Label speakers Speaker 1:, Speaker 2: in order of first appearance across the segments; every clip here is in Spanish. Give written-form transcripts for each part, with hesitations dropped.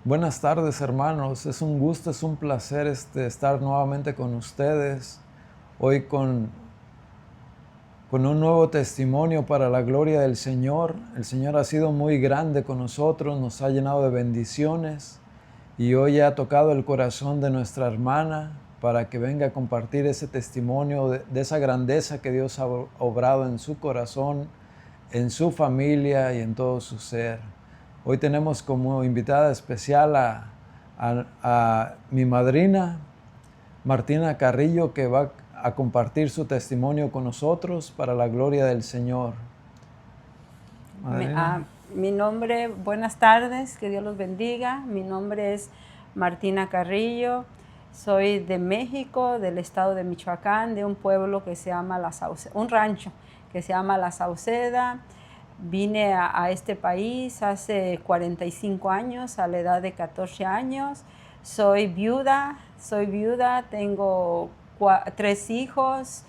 Speaker 1: Buenas tardes, hermanos. Es un gusto, es un placer estar nuevamente con ustedes. Hoy con un nuevo testimonio para la gloria del Señor. El Señor ha sido muy grande con nosotros, nos ha llenado de bendiciones y hoy ha tocado el corazón de nuestra hermana para que venga a compartir ese testimonio de esa grandeza que Dios ha obrado en su corazón, en su familia y en todo su ser. Hoy tenemos como invitada especial a mi madrina, Martina Carrillo, que va a compartir su testimonio con nosotros para la gloria del Señor. Madrina.
Speaker 2: Mi nombre, buenas tardes, que Dios los bendiga. Mi nombre es Martina Carrillo, soy de México, del estado de Michoacán, de un pueblo que se llama La Sauceda, un rancho que se llama La Sauceda. Vine a este país hace 45 años, a la edad de 14 años. Soy viuda, tengo 3 hijos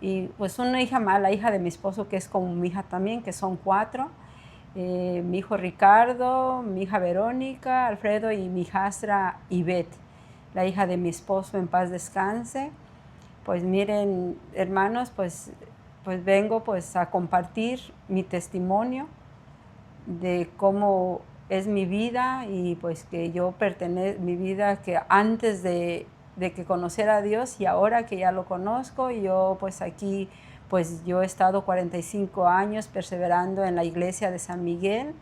Speaker 2: y pues una hija más, la hija de mi esposo, que es como mi hija también, que son 4. Mi hijo Ricardo, mi hija Verónica, Alfredo y mi hijastra Ivette, la hija de mi esposo, en paz descanse. Pues miren, hermanos, pues vengo pues a compartir mi testimonio de cómo es mi vida y pues que yo mi vida que antes de que conociera a Dios y ahora que ya lo conozco, yo pues aquí pues yo he estado 45 años perseverando en la iglesia de San Miguel.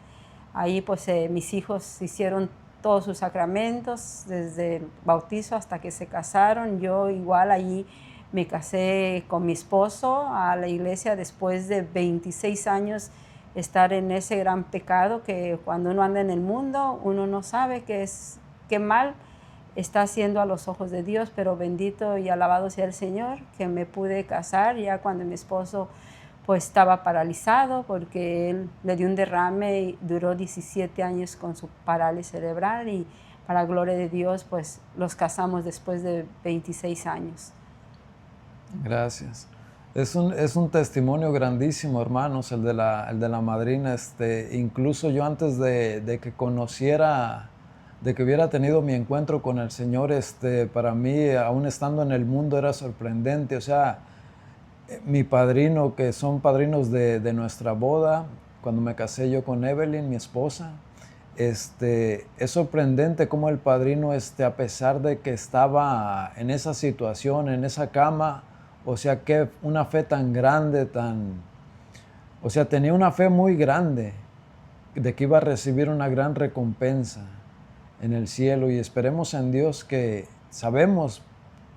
Speaker 2: Ahí pues mis hijos hicieron todos sus sacramentos, desde el bautizo hasta que se casaron. Yo igual allí me casé con mi esposo a la iglesia después de 26 años estar en ese gran pecado que cuando uno anda en el mundo uno no sabe qué mal está haciendo a los ojos de Dios, pero bendito y alabado sea el Señor que me pude casar ya cuando mi esposo pues estaba paralizado porque él le dio un derrame y duró 17 años con su parálisis cerebral y para gloria de Dios pues los casamos después de 26 años.
Speaker 1: Gracias. Es un testimonio grandísimo, hermanos, el de la madrina. Incluso yo antes de que conociera, de que hubiera tenido mi encuentro con el Señor, para mí, aún estando en el mundo, era sorprendente. O sea, mi padrino, que son padrinos de nuestra boda, cuando me casé yo con Evelyn, mi esposa, es sorprendente cómo el padrino, a pesar de que estaba en esa situación, en esa cama, o sea, que una fe tan grande, o sea, tenía una fe muy grande de que iba a recibir una gran recompensa en el cielo, y esperemos en Dios que sabemos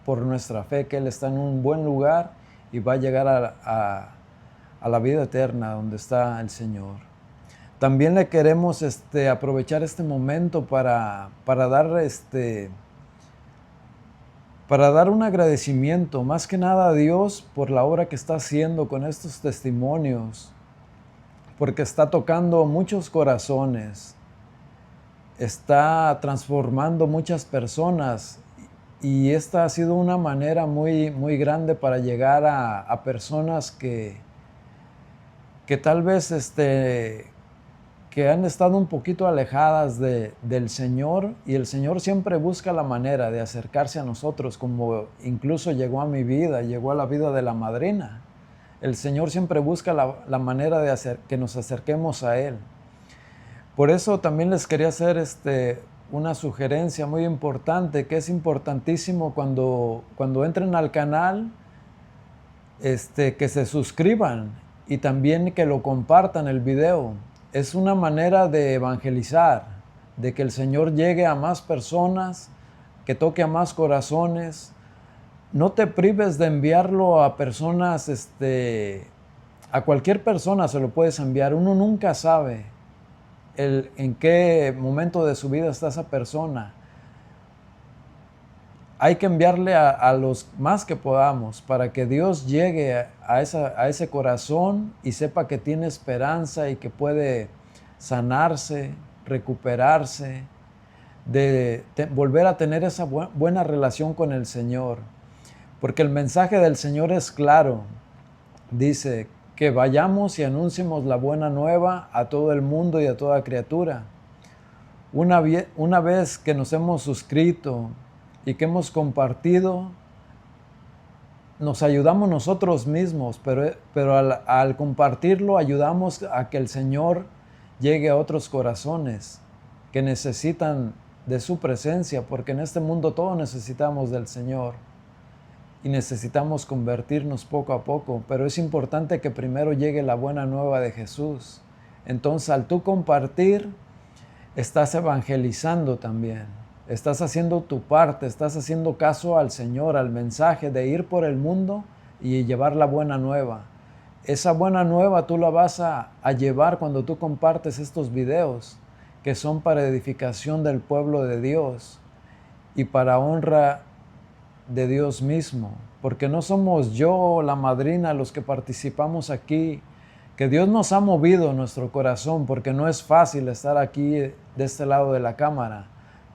Speaker 1: por nuestra fe que Él está en un buen lugar y va a llegar a la vida eterna donde está el Señor. También le queremos aprovechar este momento para dar un agradecimiento, más que nada a Dios por la obra que está haciendo con estos testimonios, porque está tocando muchos corazones, está transformando muchas personas, y esta ha sido una manera muy, muy grande para llegar a personas que tal vez que han estado un poquito alejadas del Señor, y el Señor siempre busca la manera de acercarse a nosotros, como incluso llegó a mi vida, llegó a la vida de la madrina. El Señor siempre busca la manera de que nos acerquemos a Él. Por eso también les quería hacer una sugerencia muy importante, que es importantísimo cuando entren al canal, que se suscriban y también que lo compartan el video. Es una manera de evangelizar, de que el Señor llegue a más personas, que toque a más corazones. No te prives de enviarlo a personas, a cualquier persona se lo puedes enviar. Uno nunca sabe en qué momento de su vida está esa persona. Hay que enviarle a los más que podamos para que Dios llegue a ese corazón y sepa que tiene esperanza y que puede sanarse, recuperarse, volver a tener esa buena relación con el Señor. Porque el mensaje del Señor es claro. Dice que vayamos y anunciemos la buena nueva a todo el mundo y a toda criatura. Una vez que nos hemos suscrito y que hemos compartido, nos ayudamos nosotros mismos, pero al compartirlo ayudamos a que el Señor llegue a otros corazones que necesitan de su presencia, porque en este mundo todos necesitamos del Señor y necesitamos convertirnos poco a poco, pero es importante que primero llegue la buena nueva de Jesús. Entonces, al tú compartir, estás evangelizando también, estás haciendo tu parte, estás haciendo caso al Señor, al mensaje de ir por el mundo y llevar la buena nueva. Esa buena nueva tú la vas a llevar cuando tú compartes estos videos que son para edificación del pueblo de Dios y para honra de Dios mismo, porque no somos yo o la madrina los que participamos aquí, que Dios nos ha movido nuestro corazón, porque no es fácil estar aquí de este lado de la cámara,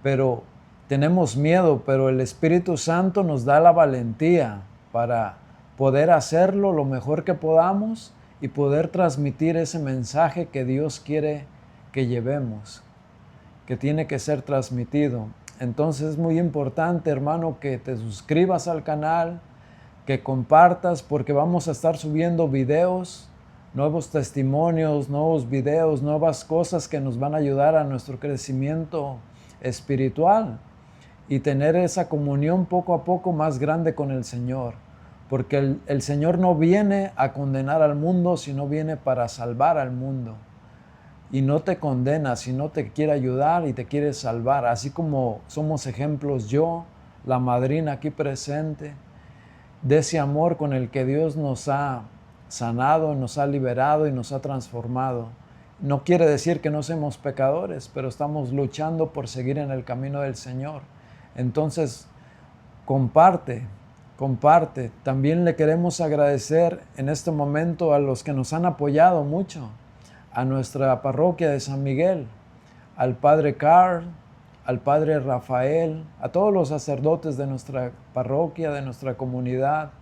Speaker 1: pero tenemos miedo, pero el Espíritu Santo nos da la valentía para poder hacerlo lo mejor que podamos y poder transmitir ese mensaje que Dios quiere que llevemos, que tiene que ser transmitido. Entonces es muy importante, hermano, que te suscribas al canal, que compartas, porque vamos a estar subiendo videos, nuevos testimonios, nuevos videos, nuevas cosas que nos van a ayudar a nuestro crecimiento espiritual y tener esa comunión poco a poco más grande con el Señor. Porque el Señor no viene a condenar al mundo, sino viene para salvar al mundo. Y no te condena, sino te quiere ayudar y te quiere salvar. Así como somos ejemplos yo, la madrina aquí presente, de ese amor con el que Dios nos ha sanado, nos ha liberado y nos ha transformado. No quiere decir que no seamos pecadores, pero estamos luchando por seguir en el camino del Señor. Entonces, comparte. También le queremos agradecer en este momento a los que nos han apoyado mucho, a nuestra parroquia de San Miguel, al Padre Carl, al Padre Rafael, a todos los sacerdotes de nuestra parroquia, de nuestra comunidad,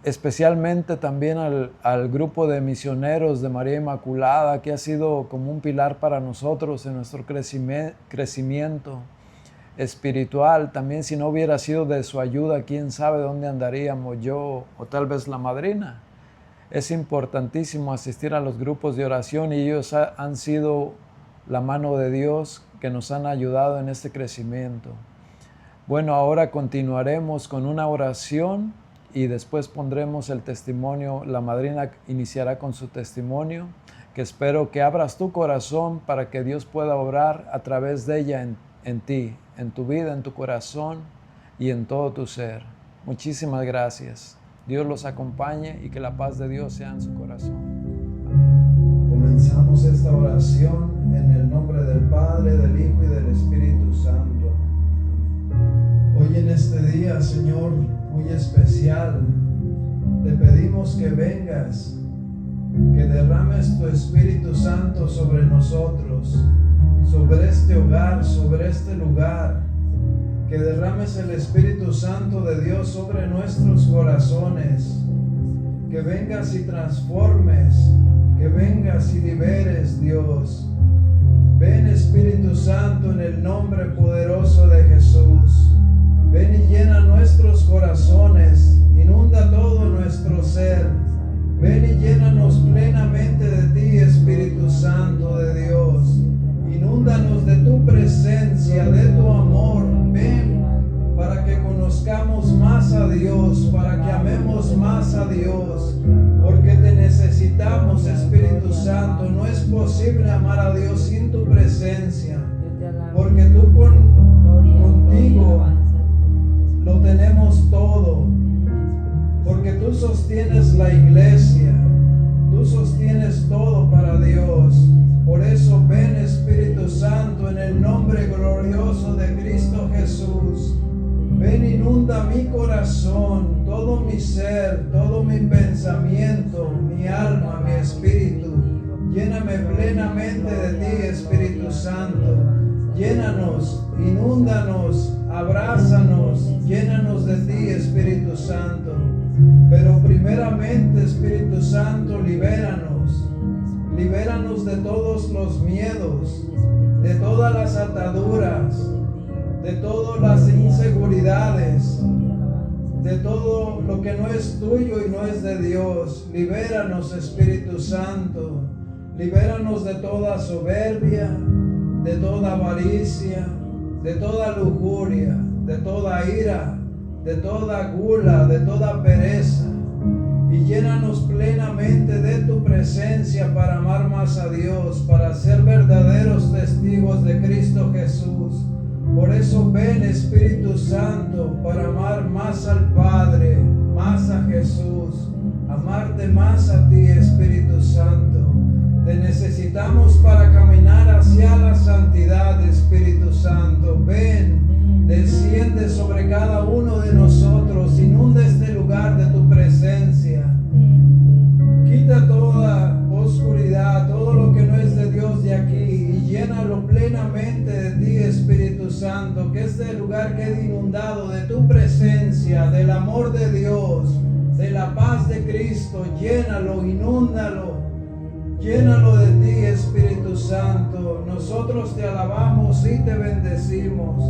Speaker 1: especialmente también al grupo de misioneros de María Inmaculada, que ha sido como un pilar para nosotros en nuestro crecimiento espiritual. También si no hubiera sido de su ayuda, quién sabe dónde andaríamos yo o tal vez la madrina. Es importantísimo asistir a los grupos de oración y ellos han sido la mano de Dios que nos han ayudado en este crecimiento. Bueno, ahora continuaremos con una oración y después pondremos el testimonio. La madrina iniciará con su testimonio, que espero que abras tu corazón para que Dios pueda obrar a través de ella en ti, en tu vida, en tu corazón y en todo tu ser. Muchísimas gracias. Dios los acompañe y que la paz de Dios sea en su corazón. Amén. Comenzamos esta oración en el nombre del Padre, del Hijo y del Espíritu Santo. Hoy en este día, Señor, muy especial, te pedimos que vengas, que derrames tu Espíritu Santo sobre nosotros, sobre este hogar, sobre este lugar, que derrames el Espíritu Santo de Dios sobre nuestros corazones, que vengas y transformes, que vengas y liberes, Dios. Ven, Espíritu Santo, en el nombre poderoso de Jesús. Ven y llena nuestros corazones, inunda todo nuestro ser. Ven y llénanos plenamente de ti, Espíritu Santo de Dios. Inúndanos de tu presencia, de tu amor. Ven para que conozcamos más a Dios, para que amemos más a Dios, porque te necesitamos, Espíritu Santo. No es posible amar a Dios sin tu presencia, porque tú contigo lo tenemos todo, porque tú sostienes la iglesia, tú sostienes todo para Dios. Por eso ven, Espíritu Santo, en el nombre glorioso de Cristo Jesús. Ven, inunda mi corazón, todo mi ser, todo mi pensamiento, mi alma, mi espíritu. Lléname plenamente de ti, Espíritu Santo. Llénanos, inúndanos, abrázanos, llénanos de ti, Espíritu Santo. Pero primeramente, Espíritu Santo, libéranos. Libéranos de todos los miedos, de todas las ataduras, de todas las inseguridades, de todo lo que no es tuyo y no es de Dios. Libéranos, Espíritu Santo. Libéranos de toda soberbia, de toda avaricia, de toda lujuria, de toda ira, de toda gula, de toda pereza. Y llénanos plenamente de tu presencia para amar más a Dios, para ser verdaderos testigos de Cristo Jesús. Por eso ven, Espíritu Santo, para amar más al Padre, más a Jesús, amarte más a ti, Espíritu Santo. Te necesitamos para caminar hacia la santidad, Espíritu Santo. Ven, desciende sobre cada uno de nosotros, inunda este lugar de tu presencia. Quita toda oscuridad, todo lo que no es de Dios de aquí, y llénalo plenamente de ti, Espíritu Santo. Que este lugar quede inundado de tu presencia, del amor de Dios, de la paz de Cristo. Llénalo, inúndalo. Llénalo de ti, Espíritu Santo. Nosotros te alabamos y te bendecimos.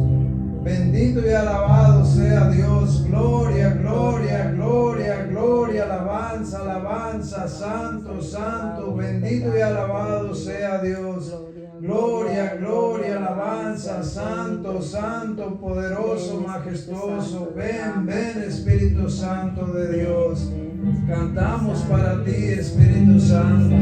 Speaker 1: Bendito y alabado sea Dios. Gloria, gloria, gloria, gloria, alabanza, alabanza. Santo, santo, bendito y alabado sea Dios. Gloria, gloria, alabanza. Santo, santo, poderoso, majestuoso. Ven, ven, Espíritu Santo de Dios. Cantamos para ti, Espíritu Santo.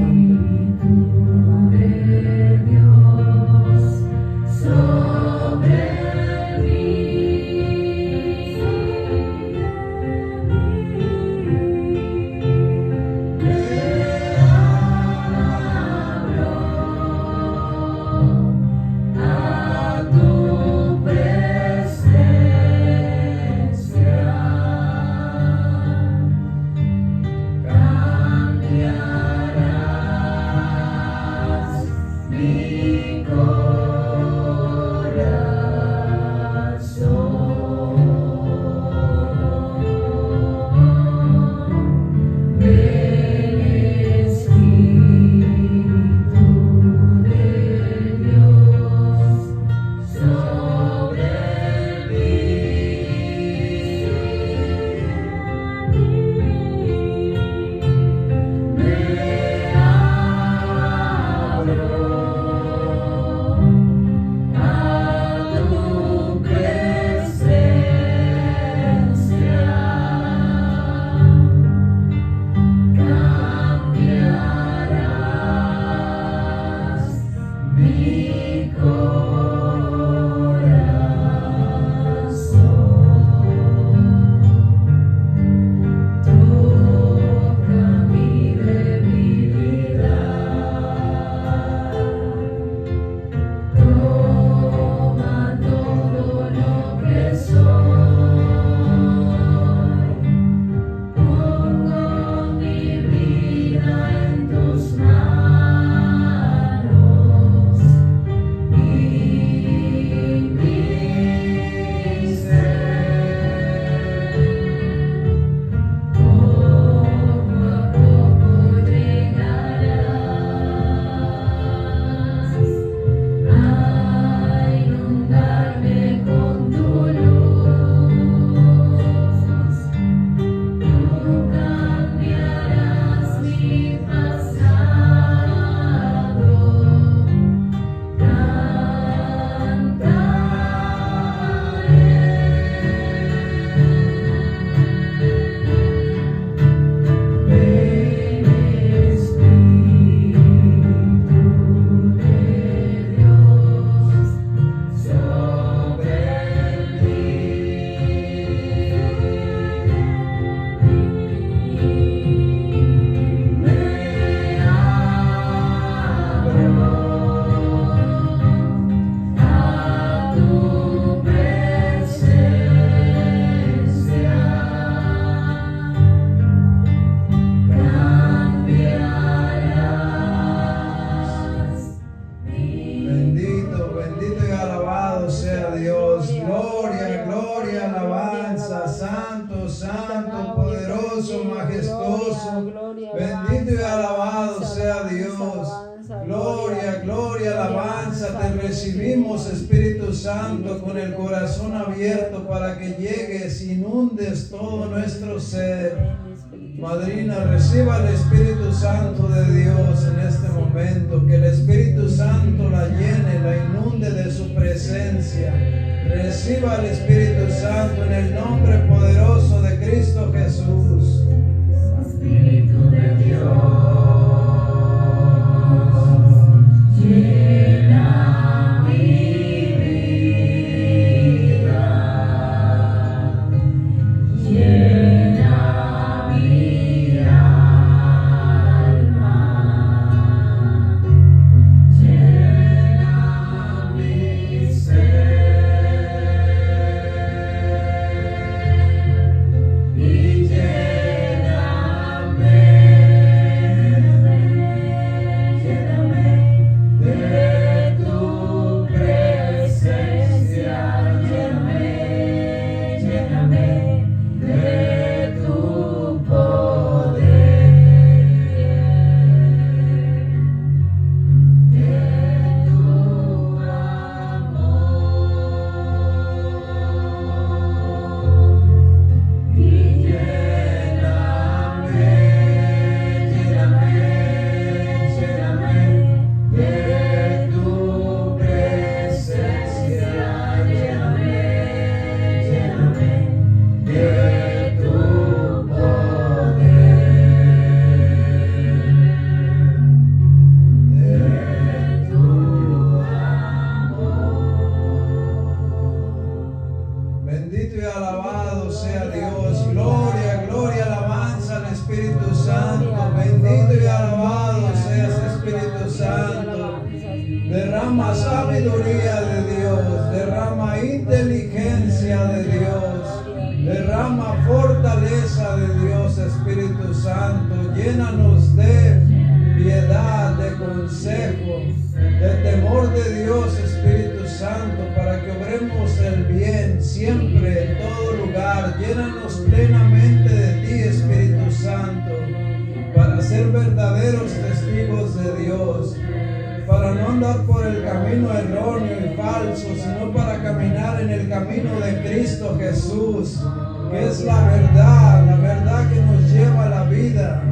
Speaker 1: Bendito y alabado sea Dios. recibimos, Espíritu Santo, con el corazón abierto para que llegues, inundes todo nuestro ser. Madrina, reciba el Espíritu Santo de Dios en este momento, que el Espíritu Santo la llene, la inunde de su presencia. Reciba el Espíritu Santo en el nombre poderoso de Cristo Jesús. Espíritu de Dios. Derrama sabiduría de Dios, derrama inteligencia de Dios, derrama fortaleza de Dios, Espíritu Santo. Llénanos de piedad, de consejo, de temor de Dios, Espíritu Santo, para que obremos el bien siempre, en todo lugar. Llénanos plenamente de ti, Espíritu Santo, para ser verdaderos testigos de Dios, para no andar por el camino erróneo y falso, sino para caminar en el camino de Cristo Jesús, que es la verdad que nos lleva a la vida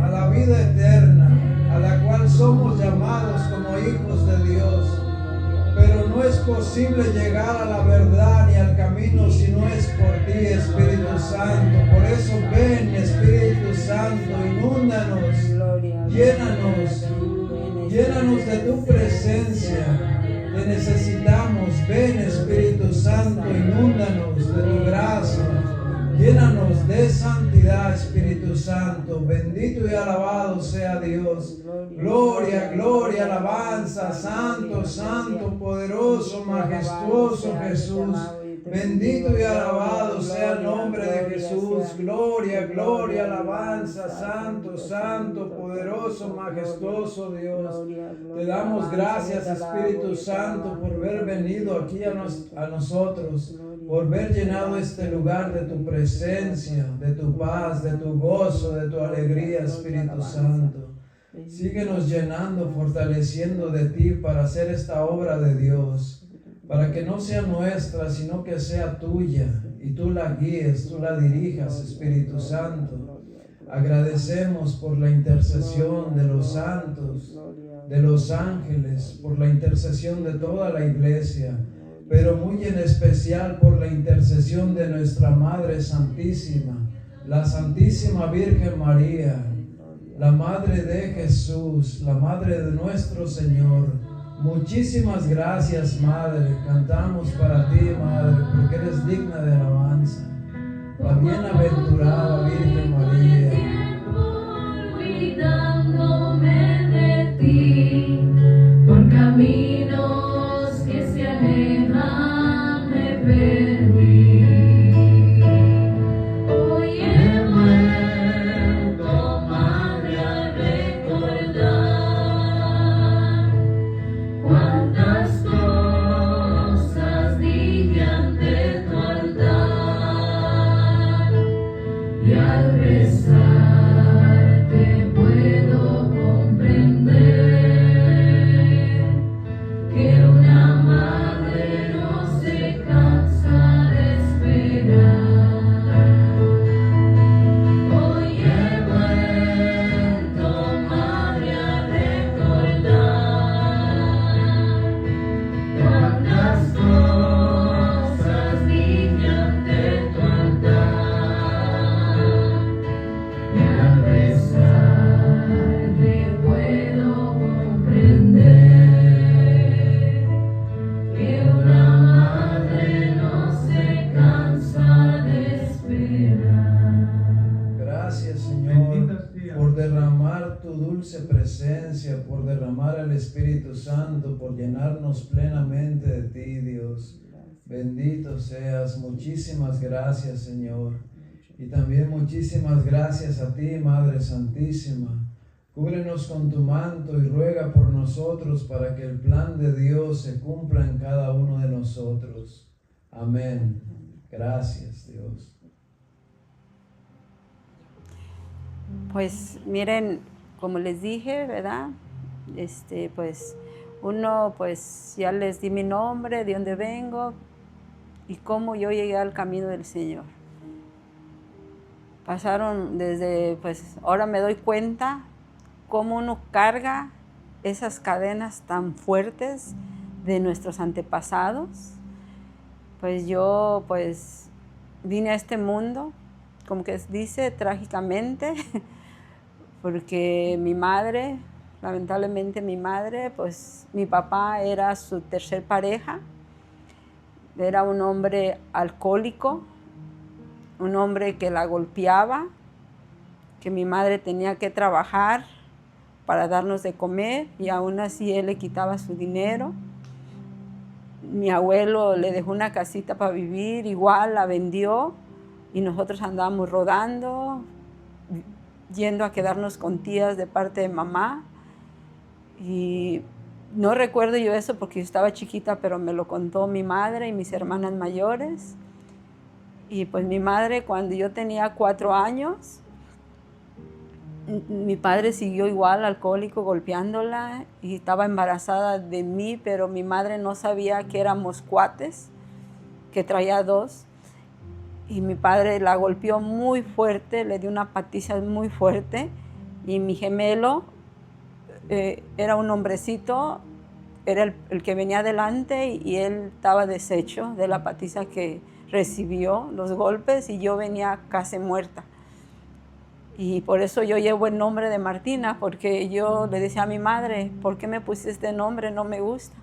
Speaker 1: eterna, a la cual somos llamados como hijos de Dios. Pero no es posible llegar a la verdad ni al camino si no es por ti, Espíritu Santo. Por eso ven, Espíritu Santo, inúndanos, llénanos de tu presencia. Te necesitamos. Ven, Espíritu Santo, inúndanos de tu gracia. Llénanos de santidad, Espíritu Santo. Bendito y alabado sea Dios. Gloria, gloria, alabanza. Santo, santo, poderoso, majestuoso Jesús. Bendito y alabado sea el nombre de Jesús. Gloria, gloria, alabanza. Santo, santo, poderoso, majestuoso Dios. Te damos gracias, Espíritu Santo, por haber venido aquí a nosotros, por haber llenado este lugar de tu presencia, de tu paz, de tu gozo, de tu alegría, Espíritu Santo. Síguenos llenando, fortaleciendo de ti para hacer esta obra de Dios, para que no sea nuestra, sino que sea tuya, y tú la guíes, tú la dirijas, Espíritu Santo. Agradecemos por la intercesión de los santos, de los ángeles, por la intercesión de toda la iglesia, pero muy en especial por la intercesión de nuestra Madre Santísima, la Santísima Virgen María, la Madre de Jesús, la Madre de nuestro Señor. Muchísimas gracias, Madre. Cantamos para ti, Madre, porque eres digna de alabanza. La bienaventurada Virgen María.
Speaker 3: Olvidándome de ti, por caminos que se alejan me perdí. Hoy he vuelto, Madre, a recordar cuántas cosas dije ante tu altar, y al rezar te puedo
Speaker 1: presencia, por derramar el Espíritu Santo, por llenarnos plenamente de ti, Dios. Bendito seas. Muchísimas gracias, Señor. Y también muchísimas gracias a ti, Madre Santísima. Cúbrenos con tu manto y ruega por nosotros para que el plan de Dios se cumpla en cada uno de nosotros. Amén. Gracias, Dios.
Speaker 2: Pues miren, como les dije, ¿verdad? Pues uno, pues ya les di mi nombre, de dónde vengo y cómo yo llegué al camino del Señor. Pasaron desde, pues ahora me doy cuenta cómo uno carga esas cadenas tan fuertes de nuestros antepasados. Pues yo, pues vine a este mundo, como que dice, trágicamente, porque mi madre, lamentablemente mi madre, pues mi papá era su tercer pareja, era un hombre alcohólico, un hombre que la golpeaba, que mi madre tenía que trabajar para darnos de comer y aún así él le quitaba su dinero. Mi abuelo le dejó una casita para vivir, igual la vendió y nosotros andábamos rodando, yendo a quedarnos con tías de parte de mamá. Y no recuerdo yo eso porque yo estaba chiquita, pero me lo contó mi madre y mis hermanas mayores. Y pues mi madre, cuando yo tenía 4 años, mi padre siguió igual, alcohólico, golpeándola, y estaba embarazada de mí, pero mi madre no sabía que éramos cuates, que traía 2. Y mi padre la golpeó muy fuerte, le dio una patiza muy fuerte, y mi gemelo era un hombrecito, era el que venía adelante, y él estaba deshecho de la patiza que recibió, los golpes, y yo venía casi muerta. Y por eso yo llevo el nombre de Martina, porque yo le decía a mi madre, ¿por qué me pusiste este nombre? No me gusta.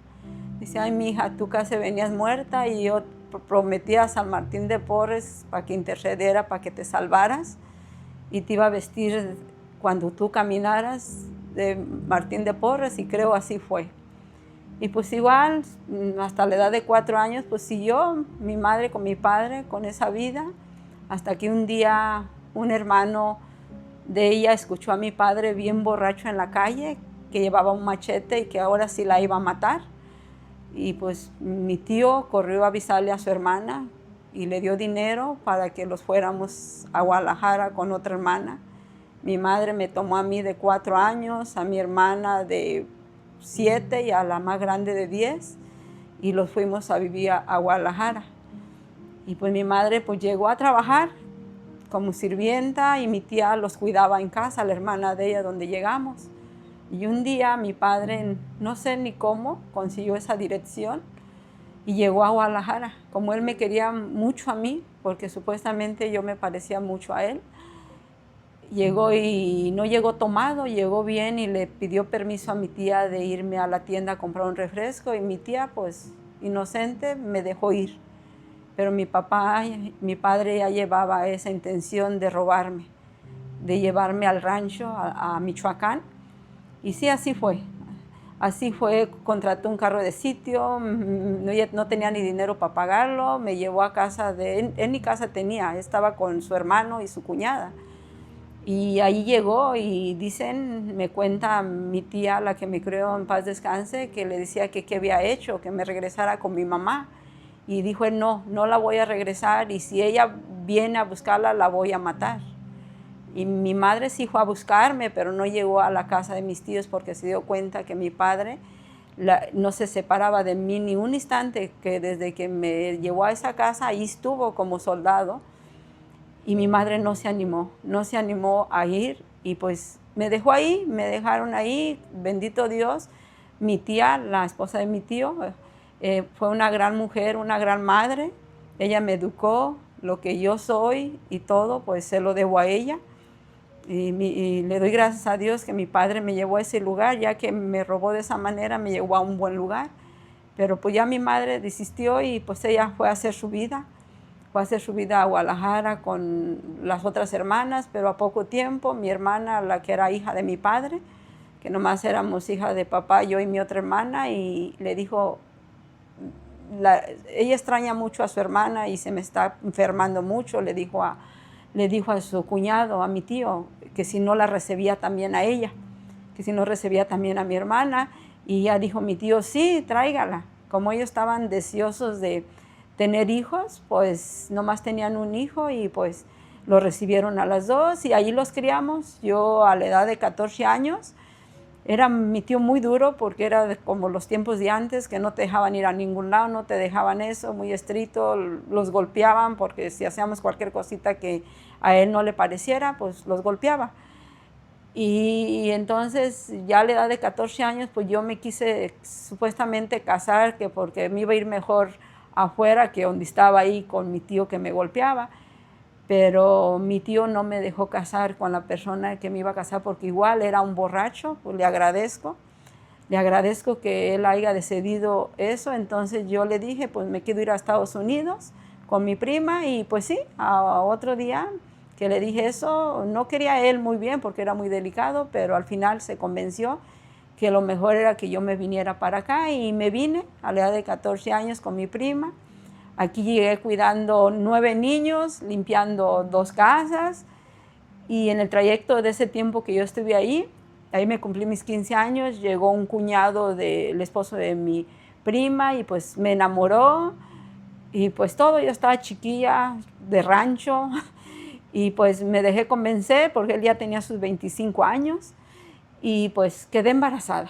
Speaker 2: Dice, ay, mi hija, tú casi venías muerta y yo prometí a San Martín de Porres para que intercediera, para que te salvaras, y te iba a vestir cuando tú caminaras de Martín de Porres, y creo así fue. Y pues igual, hasta la edad de 4 años, pues siguió mi madre con mi padre, con esa vida, hasta que un día un hermano de ella escuchó a mi padre bien borracho en la calle, que llevaba un machete y que ahora sí la iba a matar. Y pues mi tío corrió a avisarle a su hermana y le dio dinero para que los fuéramos a Guadalajara con otra hermana. Mi madre me tomó a mí de 4 años, a mi hermana de 7 y a la más grande de 10, y los fuimos a vivir a Guadalajara. Y pues mi madre pues llegó a trabajar como sirvienta y mi tía los cuidaba en casa, la hermana de ella, donde llegamos. Y un día mi padre, no sé ni cómo, consiguió esa dirección y llegó a Guadalajara. Como él me quería mucho a mí, porque supuestamente yo me parecía mucho a él, llegó y no llegó tomado, llegó bien y le pidió permiso a mi tía de irme a la tienda a comprar un refresco, y mi tía, pues inocente, me dejó ir. Pero mi padre ya llevaba esa intención de robarme, de llevarme al rancho, a Michoacán. Y sí, así fue. Así fue, contrató un carro de sitio, no tenía ni dinero para pagarlo, me llevó a casa en mi casa tenía, estaba con su hermano y su cuñada. Y ahí llegó y me cuenta mi tía, la que me crió, en paz descanse, que le decía que qué había hecho, que me regresara con mi mamá. Y dijo él, no la voy a regresar, y si ella viene a buscarla, la voy a matar. Y mi madre sí fue a buscarme, pero no llegó a la casa de mis tíos porque se dio cuenta que mi padre no se separaba de mí ni un instante, que desde que me llevó a esa casa, ahí estuvo como soldado. Y mi madre no se animó a ir, y pues me dejó ahí, me dejaron ahí, bendito Dios. Mi tía, la esposa de mi tío, fue una gran mujer, una gran madre. Ella me educó, lo que yo soy y todo, pues se lo debo a ella. Y le doy gracias a Dios que mi padre me llevó a ese lugar, ya que me robó de esa manera, me llevó a un buen lugar. Pero pues ya mi madre desistió y pues ella fue a hacer su vida. Fue a hacer su vida a Guadalajara con las otras hermanas, pero a poco tiempo mi hermana, la que era hija de mi padre, que nomás éramos hijas de papá, yo y mi otra hermana, y le dijo, ella extraña mucho a su hermana y se me está enfermando mucho, le dijo a su cuñado, a mi tío, que si no la recibía también a ella, que si no recibía también a mi hermana, y ya dijo mi tío, sí, tráigala. Como ellos estaban deseosos de tener hijos, pues nomás tenían un hijo y pues lo recibieron a las dos y ahí los criamos. Yo a la edad de 14 años, era mi tío muy duro porque era como los tiempos de antes, que no te dejaban ir a ningún lado, no te dejaban eso, muy estricto, los golpeaban porque si hacíamos cualquier cosita que a él no le pareciera, pues los golpeaba. Y entonces ya a la edad de 14 años, pues yo me quise supuestamente casar, que porque me iba a ir mejor afuera que donde estaba ahí con mi tío que me golpeaba. Pero mi tío no me dejó casar con la persona que me iba a casar porque igual era un borracho, pues le agradezco que él haya decidido eso. Entonces yo le dije, pues me quiero ir a Estados Unidos con mi prima y pues sí, a otro día que le dije eso, no quería él muy bien porque era muy delicado, pero al final se convenció que lo mejor era que yo me viniera para acá y me vine a la edad de 14 años con mi prima. Aquí llegué cuidando 9 niños, limpiando 2 casas y en el trayecto de ese tiempo que yo estuve ahí me cumplí mis 15 años, llegó un cuñado del esposo de mi prima y pues me enamoró y pues todo, yo estaba chiquilla de rancho y pues me dejé convencer porque él ya tenía sus 25 años y pues quedé embarazada.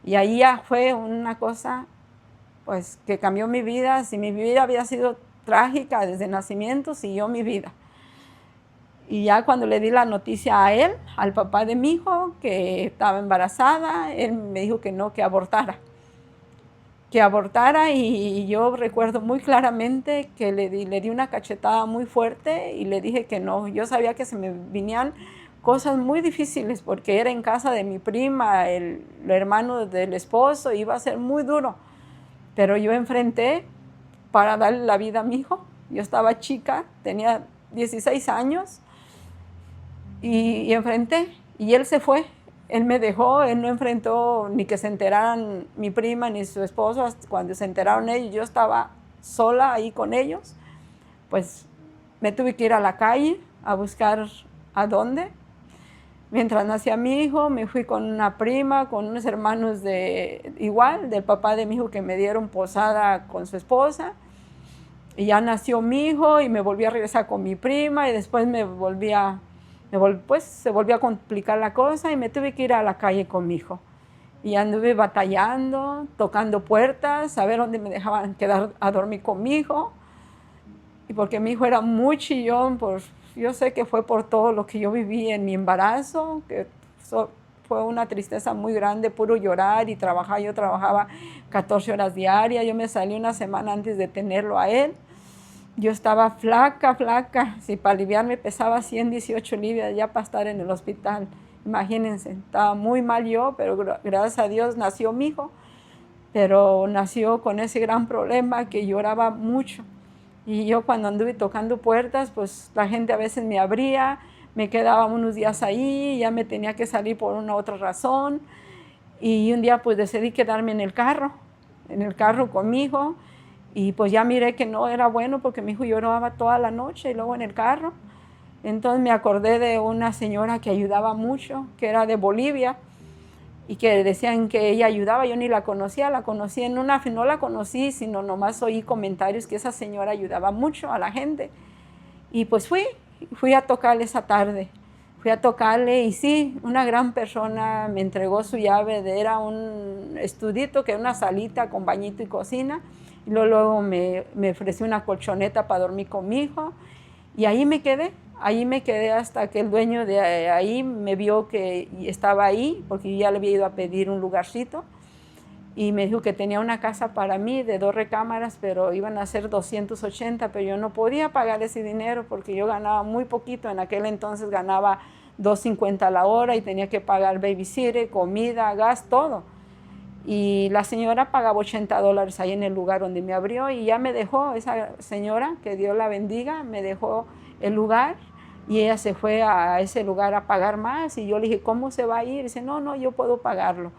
Speaker 2: Y ahí ya fue una cosa pues que cambió mi vida. Si mi vida había sido trágica desde nacimiento, siguió mi vida. Y ya cuando le di la noticia a él, al papá de mi hijo, que estaba embarazada, él me dijo que no, que abortara. Que abortara y yo recuerdo muy claramente que le di una cachetada muy fuerte y le dije que no. Yo sabía que se me venían cosas muy difíciles porque era en casa de mi prima, el hermano del esposo, iba a ser muy duro. Pero yo enfrenté para darle la vida a mi hijo. Yo estaba chica, tenía 16 años y enfrenté. Y él se fue, él me dejó, él no enfrentó ni que se enteraran mi prima ni su esposo. Hasta cuando se enteraron ellos, yo estaba sola ahí con ellos. Pues me tuve que ir a la calle a buscar a dónde. Mientras nacía mi hijo, me fui con una prima, con unos hermanos del papá de mi hijo que me dieron posada con su esposa. Y ya nació mi hijo y me volví a regresar con mi prima y después se volvió a complicar la cosa y me tuve que ir a la calle con mi hijo. Y anduve batallando, tocando puertas, a ver dónde me dejaban quedar a dormir con mi hijo. Y porque mi hijo era muy chillón, yo sé que fue por todo lo que yo viví en mi embarazo, que fue una tristeza muy grande, puro llorar y trabajar. Yo trabajaba 14 horas diarias, yo me salí una semana antes de tenerlo a él. Yo estaba flaca, si para aliviarme pesaba 118 libras ya para estar en el hospital. Imagínense, estaba muy mal yo, pero gracias a Dios nació mi hijo, pero nació con ese gran problema que lloraba mucho. Y yo cuando anduve tocando puertas, pues la gente a veces me abría, me quedaba unos días ahí, ya me tenía que salir por una otra razón. Y un día pues decidí quedarme en el carro con mi hijo. Y pues ya miré que no era bueno porque mi hijo lloraba toda la noche y luego en el carro. Entonces me acordé de una señora que ayudaba mucho, que era de Bolivia. Y que decían que ella ayudaba, yo ni la conocía, no la conocí, sino nomás oí comentarios que esa señora ayudaba mucho a la gente. Y pues fui a tocarle esa tarde, y sí, una gran persona me entregó su llave, era un estudito, que era una salita con bañito y cocina, y luego me ofreció una colchoneta para dormir con mi hijo, y ahí me quedé hasta que el dueño de ahí me vio que estaba ahí, porque yo ya le había ido a pedir un lugarcito, y me dijo que tenía una casa para mí de 2 recámaras, pero iban a ser 280, pero yo no podía pagar ese dinero porque yo ganaba muy poquito. En aquel entonces ganaba $2.50 la hora y tenía que pagar babysitter, comida, gas, todo. Y la señora pagaba $80 ahí en el lugar donde me abrió y ya me dejó, esa señora, que Dios la bendiga, me dejó el lugar. y ella se fue a ese lugar a pagar más y yo le dije, ¿cómo se va a ir? Dice, no, no, yo puedo pagarlo.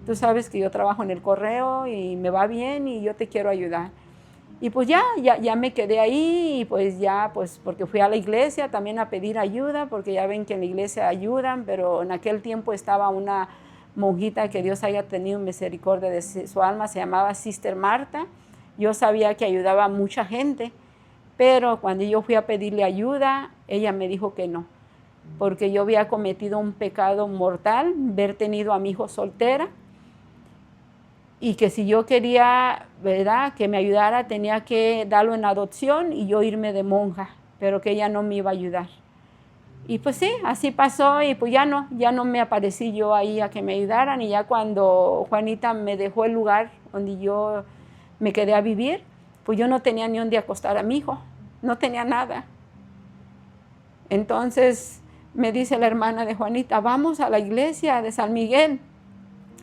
Speaker 2: Tú sabes que yo trabajo en el correo y me va bien y yo te quiero ayudar. Y pues ya me quedé ahí y pues ya, pues porque fui a la iglesia también a pedir ayuda, porque ya ven que en la iglesia ayudan, pero en aquel tiempo estaba una monjita que Dios haya tenido misericordia de su alma, se llamaba Sister Marta. Yo sabía que ayudaba a mucha gente, pero cuando yo fui a pedirle ayuda, ella me dijo que no, porque yo había cometido un pecado mortal, haber tenido a mi hijo soltera, y que si yo quería, ¿verdad?, que me ayudara, tenía que darlo en adopción y yo irme de monja, pero que ella no me iba a ayudar. Y pues sí, así pasó y pues ya no me aparecí yo ahí a que me ayudaran. Y ya cuando Juanita me dejó el lugar donde yo me quedé a vivir, pues yo no tenía ni dónde acostar a mi hijo, no tenía nada. Entonces me dice la hermana de Juanita, vamos a la iglesia de San Miguel,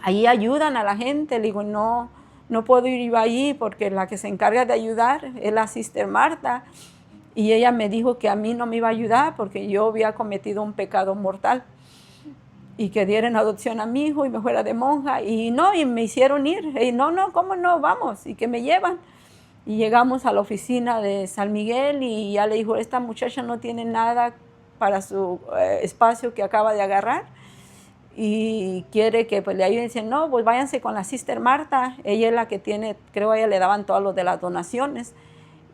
Speaker 2: ahí ayudan a la gente. Le digo, no puedo ir yo allí porque la que se encarga de ayudar es la Sister Marta. Y ella me dijo que a mí no me iba a ayudar porque yo había cometido un pecado mortal y que diera en adopción a mi hijo y me fuera de monja. Y me hicieron ir. Y no, ¿cómo no? Vamos. Y que me llevan. Y llegamos a la oficina de San Miguel y ya le dijo, esta muchacha no tiene nada para su espacio que acaba de agarrar y quiere que pues le ayuden. Dicen, no, pues váyanse con la Sister Marta. Ella es la que tiene, creo a ella le daban todo lo de las donaciones.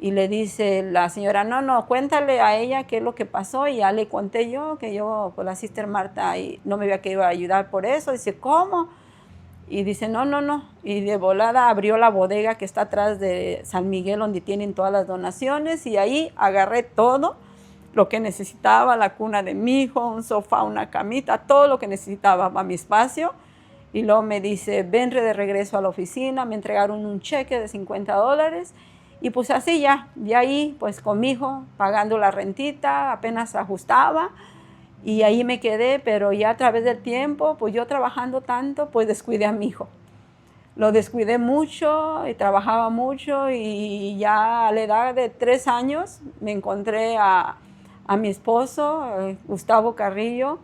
Speaker 2: Y le dice la señora, no, cuéntale a ella qué es lo que pasó. Y ya le conté yo, que yo, pues la Sister Marta no me había querido ayudar por eso. Dice, ¿cómo? Y dice, no. Y de volada abrió la bodega que está atrás de San Miguel, donde tienen todas las donaciones. Y ahí agarré todo lo que necesitaba, la cuna de mi hijo, un sofá, una camita, todo lo que necesitaba para mi espacio. Y luego me dice, ven de regreso a la oficina. Me entregaron un cheque de $50. Y pues así ya ahí pues con mi hijo pagando la rentita, apenas ajustaba y ahí me quedé, pero ya a través del tiempo, pues yo trabajando tanto, pues descuidé a mi hijo. Lo descuidé mucho y trabajaba mucho y ya a la edad de 3 años me encontré a mi esposo, Gustavo Carrillo,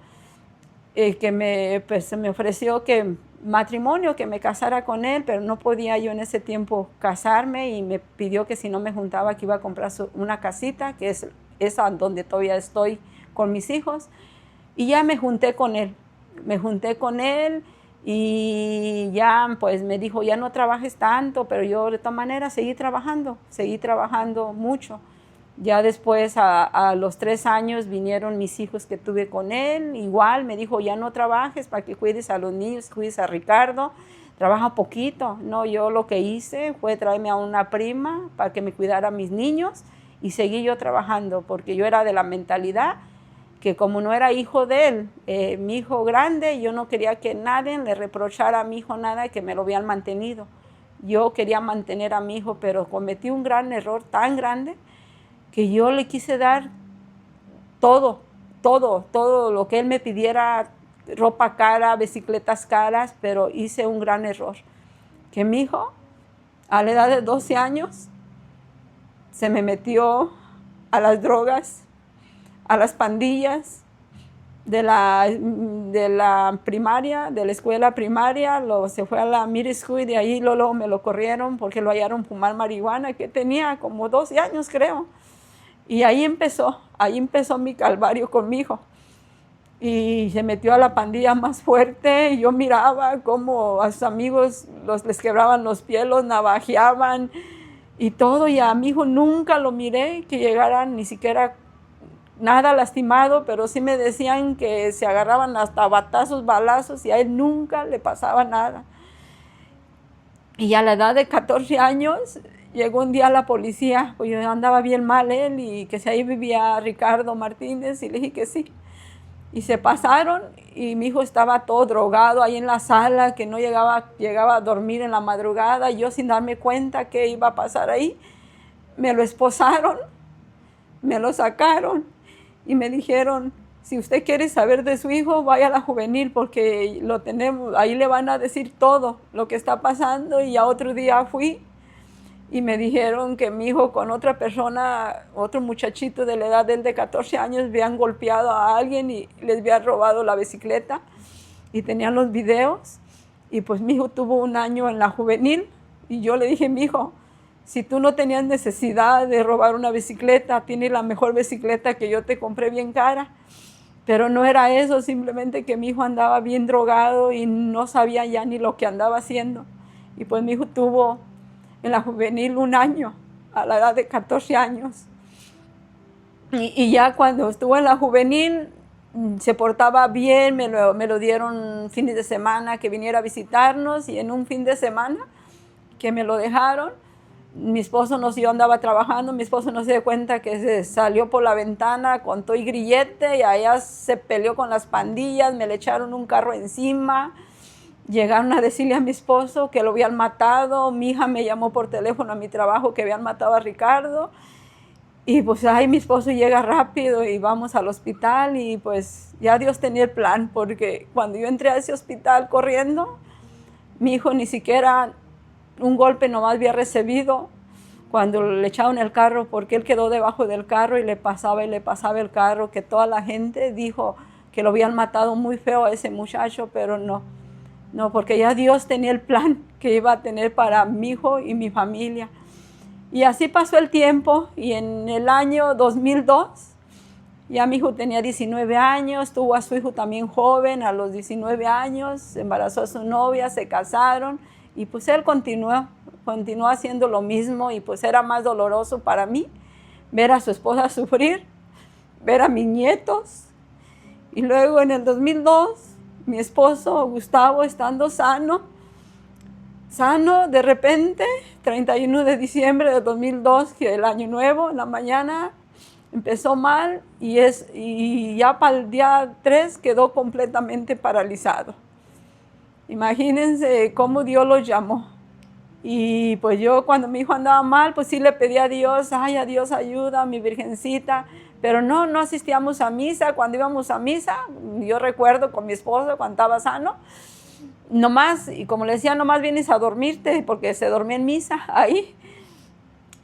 Speaker 2: que me ofreció que matrimonio, que me casara con él, pero no podía yo en ese tiempo casarme y me pidió que si no me juntaba que iba a comprar una casita, que es esa donde todavía estoy con mis hijos. Y ya me junté con él y ya pues me dijo, ya no trabajes tanto, pero yo de todas maneras seguí trabajando mucho. Ya después, a los 3 años, vinieron mis hijos que tuve con él. Igual me dijo, ya no trabajes para que cuides a los niños, cuides a Ricardo. Trabaja poquito. No, yo lo que hice fue traerme a una prima para que me cuidara a mis niños y seguí yo trabajando porque yo era de la mentalidad que como no era hijo de él, mi hijo grande, yo no quería que nadie le reprochara a mi hijo nada que me lo habían mantenido. Yo quería mantener a mi hijo, pero cometí un gran error tan grande que yo le quise dar todo lo que él me pidiera, ropa cara, bicicletas caras, pero hice un gran error. Que mi hijo, a la edad de 12 años, se me metió a las drogas, a las pandillas de la primaria, de la escuela primaria, se fue a la middle school y de ahí luego me lo corrieron porque lo hallaron fumar marihuana, que tenía como 12 años creo. Y ahí empezó mi calvario con mi hijo. Y se metió a la pandilla más fuerte. Y yo miraba cómo a sus amigos les quebraban los pies, los navajeaban y todo. Y a mi hijo nunca lo miré que llegara ni siquiera nada lastimado, pero sí me decían que se agarraban hasta batazos, balazos y a él nunca le pasaba nada. Y a la edad de 14 años... llegó un día la policía, pues yo andaba bien mal él y que si ahí vivía Ricardo Martínez y le dije que sí. Y se pasaron y mi hijo estaba todo drogado ahí en la sala, que no llegaba a dormir en la madrugada. Y yo sin darme cuenta qué iba a pasar ahí, me lo esposaron, me lo sacaron y me dijeron, si usted quiere saber de su hijo, vaya a la juvenil porque lo tenemos, ahí le van a decir todo lo que está pasando. Y ya otro día fui. y me dijeron que mi hijo con otra persona, otro muchachito de la edad de él de 14 años, habían golpeado a alguien y les había robado la bicicleta y tenían los videos. Y pues mi hijo tuvo 1 año en la juvenil y yo le dije, mi hijo, si tú no tenías necesidad de robar una bicicleta, tienes la mejor bicicleta que yo te compré bien cara. Pero no era eso, simplemente que mi hijo andaba bien drogado y no sabía ya ni lo que andaba haciendo. Y pues mi hijo tuvo en la juvenil 1 año, a la edad de 14 años. Y ya cuando estuvo en la juvenil, se portaba bien, me lo dieron fines de semana que viniera a visitarnos, y en un fin de semana que me lo dejaron, mi esposo yo andaba trabajando, mi esposo no se dio cuenta que se salió por la ventana con todo y grillete y allá se peleó con las pandillas, me le echaron un carro encima, llegaron a decirle a mi esposo que lo habían matado, mi hija me llamó por teléfono a mi trabajo que habían matado a Ricardo. Y pues ahí mi esposo llega rápido y vamos al hospital y pues ya Dios tenía el plan, porque cuando yo entré a ese hospital corriendo, mi hijo ni siquiera un golpe nomás había recibido cuando le echaron el carro, porque él quedó debajo del carro y le pasaba el carro, que toda la gente dijo que lo habían matado muy feo a ese muchacho, pero no, porque ya Dios tenía el plan que iba a tener para mi hijo y mi familia. Y así pasó el tiempo y en el año 2002 ya mi hijo tenía 19 años, tuvo a su hijo también joven a los 19 años, embarazó a su novia, se casaron y pues él continuó haciendo lo mismo y pues era más doloroso para mí ver a su esposa sufrir, ver a mis nietos. Y luego en el 2002 mi esposo Gustavo, estando sano, de repente, 31 de diciembre de 2002, que el año nuevo, en la mañana, empezó mal y ya para el día 3 quedó completamente paralizado. Imagínense cómo Dios lo llamó. Y pues yo cuando mi hijo andaba mal, pues sí le pedí a Dios, ay, a Dios ayuda, a mi virgencita, pero no asistíamos a misa. Cuando íbamos a misa, yo recuerdo con mi esposo cuando estaba sano, nomás, y como le decía, nomás vienes a dormirte, porque se dormía en misa ahí,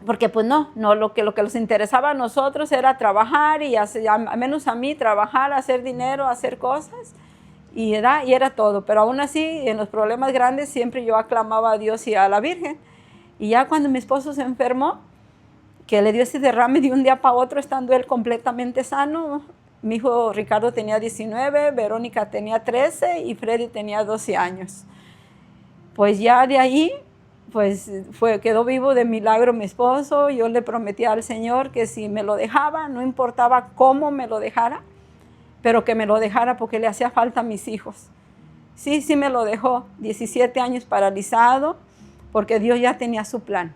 Speaker 2: porque pues no, lo que nos interesaba a nosotros era trabajar y hacer, al menos a mí, trabajar, hacer dinero, hacer cosas, y era todo. Pero aún así, en los problemas grandes, siempre yo aclamaba a Dios y a la Virgen. Y ya cuando mi esposo se enfermó, que le dio ese derrame de un día para otro, estando él completamente sano, mi hijo Ricardo tenía 19, Verónica tenía 13 y Freddy tenía 12 años. Pues ya de ahí, pues quedó vivo de milagro mi esposo. Yo le prometí al Señor que si me lo dejaba, no importaba cómo me lo dejara, pero que me lo dejara porque le hacía falta a mis hijos. Sí me lo dejó, 17 años paralizado, porque Dios ya tenía su plan.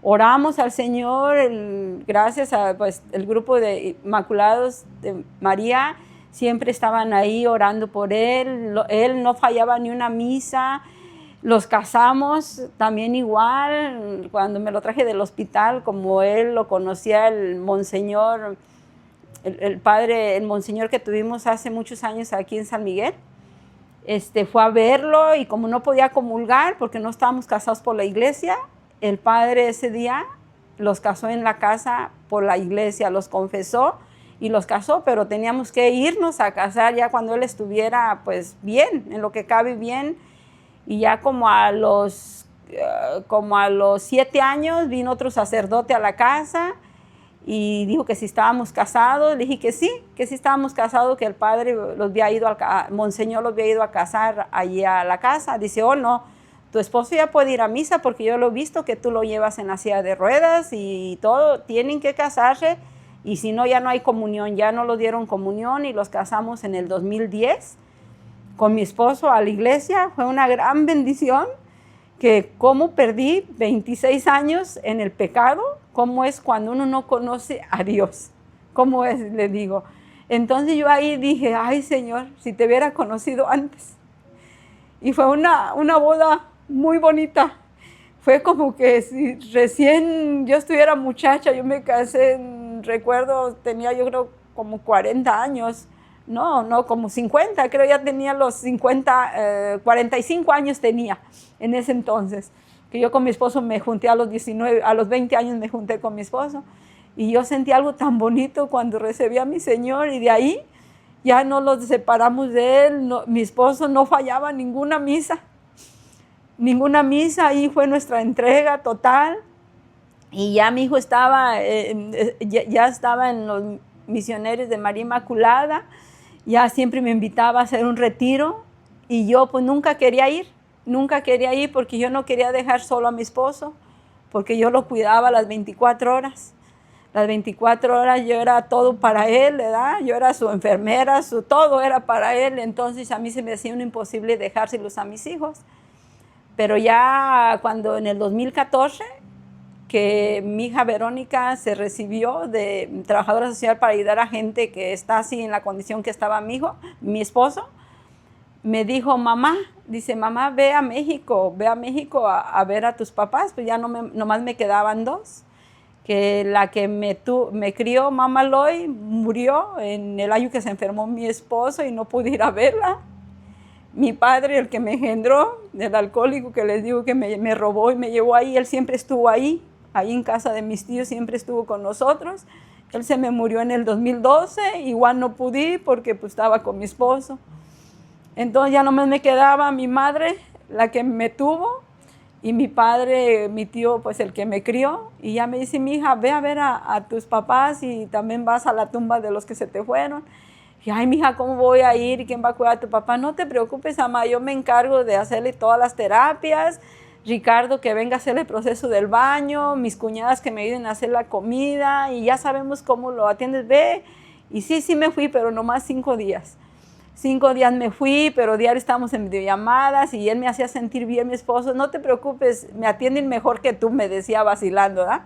Speaker 2: Oramos al Señor, gracias a pues, el grupo de Inmaculados de María, siempre estaban ahí orando por él. Él no fallaba ni una misa. Los casamos también igual. Cuando me lo traje del hospital, como él lo conocía el monseñor, el monseñor que tuvimos hace muchos años aquí en San Miguel, fue a verlo y como no podía comulgar porque no estábamos casados por la iglesia, el padre ese día los casó en la casa por la iglesia, los confesó y los casó, pero teníamos que irnos a casar ya cuando él estuviera pues bien, en lo que cabe bien. Y ya como a los 7 años vino otro sacerdote a la casa y dijo que si estábamos casados. Le dije que sí estábamos casados, que el padre monseñor los había ido a casar allí a la casa. Dice, oh no, tu esposo ya puede ir a misa porque yo lo he visto que tú lo llevas en la silla de ruedas y todo, tienen que casarse y si no ya no hay comunión. Ya no los dieron comunión y los casamos en el 2010 con mi esposo a la iglesia. Fue una gran bendición, que cómo perdí 26 años en el pecado, cómo es cuando uno no conoce a Dios, cómo es, le digo. Entonces yo ahí dije, ay Señor, si te hubiera conocido antes. Y fue una boda muy bonita. Fue como que si recién yo estuviera muchacha, yo me casé, recuerdo, tenía yo creo como 40 años, no, como 50, creo ya tenía los 45 años tenía en ese entonces, que yo con mi esposo me junté a los 20 años me junté con mi esposo. Y yo sentí algo tan bonito cuando recibí a mi Señor, y de ahí ya no nos separamos de Él. Mi esposo no fallaba ninguna misa, ahí fue nuestra entrega total. Y ya mi hijo estaba, ya estaba en los misioneros de María Inmaculada, ya siempre me invitaba a hacer un retiro, y yo pues nunca quería ir porque yo no quería dejar solo a mi esposo, porque yo lo cuidaba las 24 horas. Las 24 horas yo era todo para él, ¿verdad? Yo era su enfermera, todo era para él. Entonces a mí se me hacía un imposible dejárselos a mis hijos. Pero ya cuando en el 2014, que mi hija Verónica se recibió de trabajadora social para ayudar a gente que está así en la condición que estaba mi esposo, me dijo, mamá, ve a México a ver a tus papás. Pues ya nomás me quedaban dos. Que la que me crió, Mamá Loy, murió en el año que se enfermó mi esposo y no pude ir a verla. Mi padre, el que me engendró, el alcohólico que les digo que me robó y me llevó ahí, él siempre estuvo ahí en casa de mis tíos, siempre estuvo con nosotros. Él se me murió en el 2012, igual no pude ir porque pues, estaba con mi esposo. Entonces ya nomás me quedaba mi madre, la que me tuvo, y mi padre, mi tío, pues el que me crió. Y ya me dice, mi hija, ve a ver a tus papás y también vas a la tumba de los que se te fueron. Y ay, mi hija, ¿cómo voy a ir? ¿Quién va a cuidar a tu papá? No te preocupes, mamá, yo me encargo de hacerle todas las terapias. Ricardo, que venga a hacer el proceso del baño. Mis cuñadas que me ayuden a hacer la comida. Y ya sabemos cómo lo atiendes, ve. Y sí me fui, pero nomás 5 días. 5 días me fui, pero diario estábamos en videollamadas y él me hacía sentir bien, mi esposo. No te preocupes, me atienden mejor que tú, me decía vacilando, ¿verdad?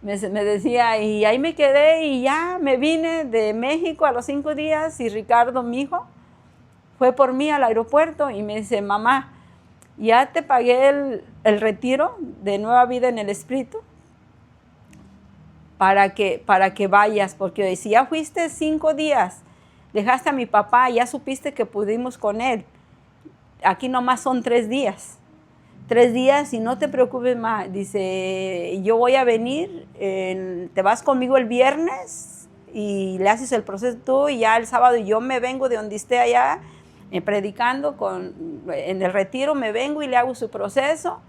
Speaker 2: Me decía, y ahí me quedé y ya me vine de México a los 5 días y Ricardo, mi hijo, fue por mí al aeropuerto y me dice, mamá, ya te pagué el retiro de Nueva Vida en el Espíritu para que vayas, porque si ya fuiste 5 días, dejaste a mi papá, ya supiste que pudimos con él. Aquí nomás son 3 días. 3 días y no te preocupes más. Dice, yo voy a venir, te vas conmigo el viernes y le haces el proceso tú y ya el sábado yo me vengo de donde esté allá predicando en el retiro, me vengo y le hago su proceso.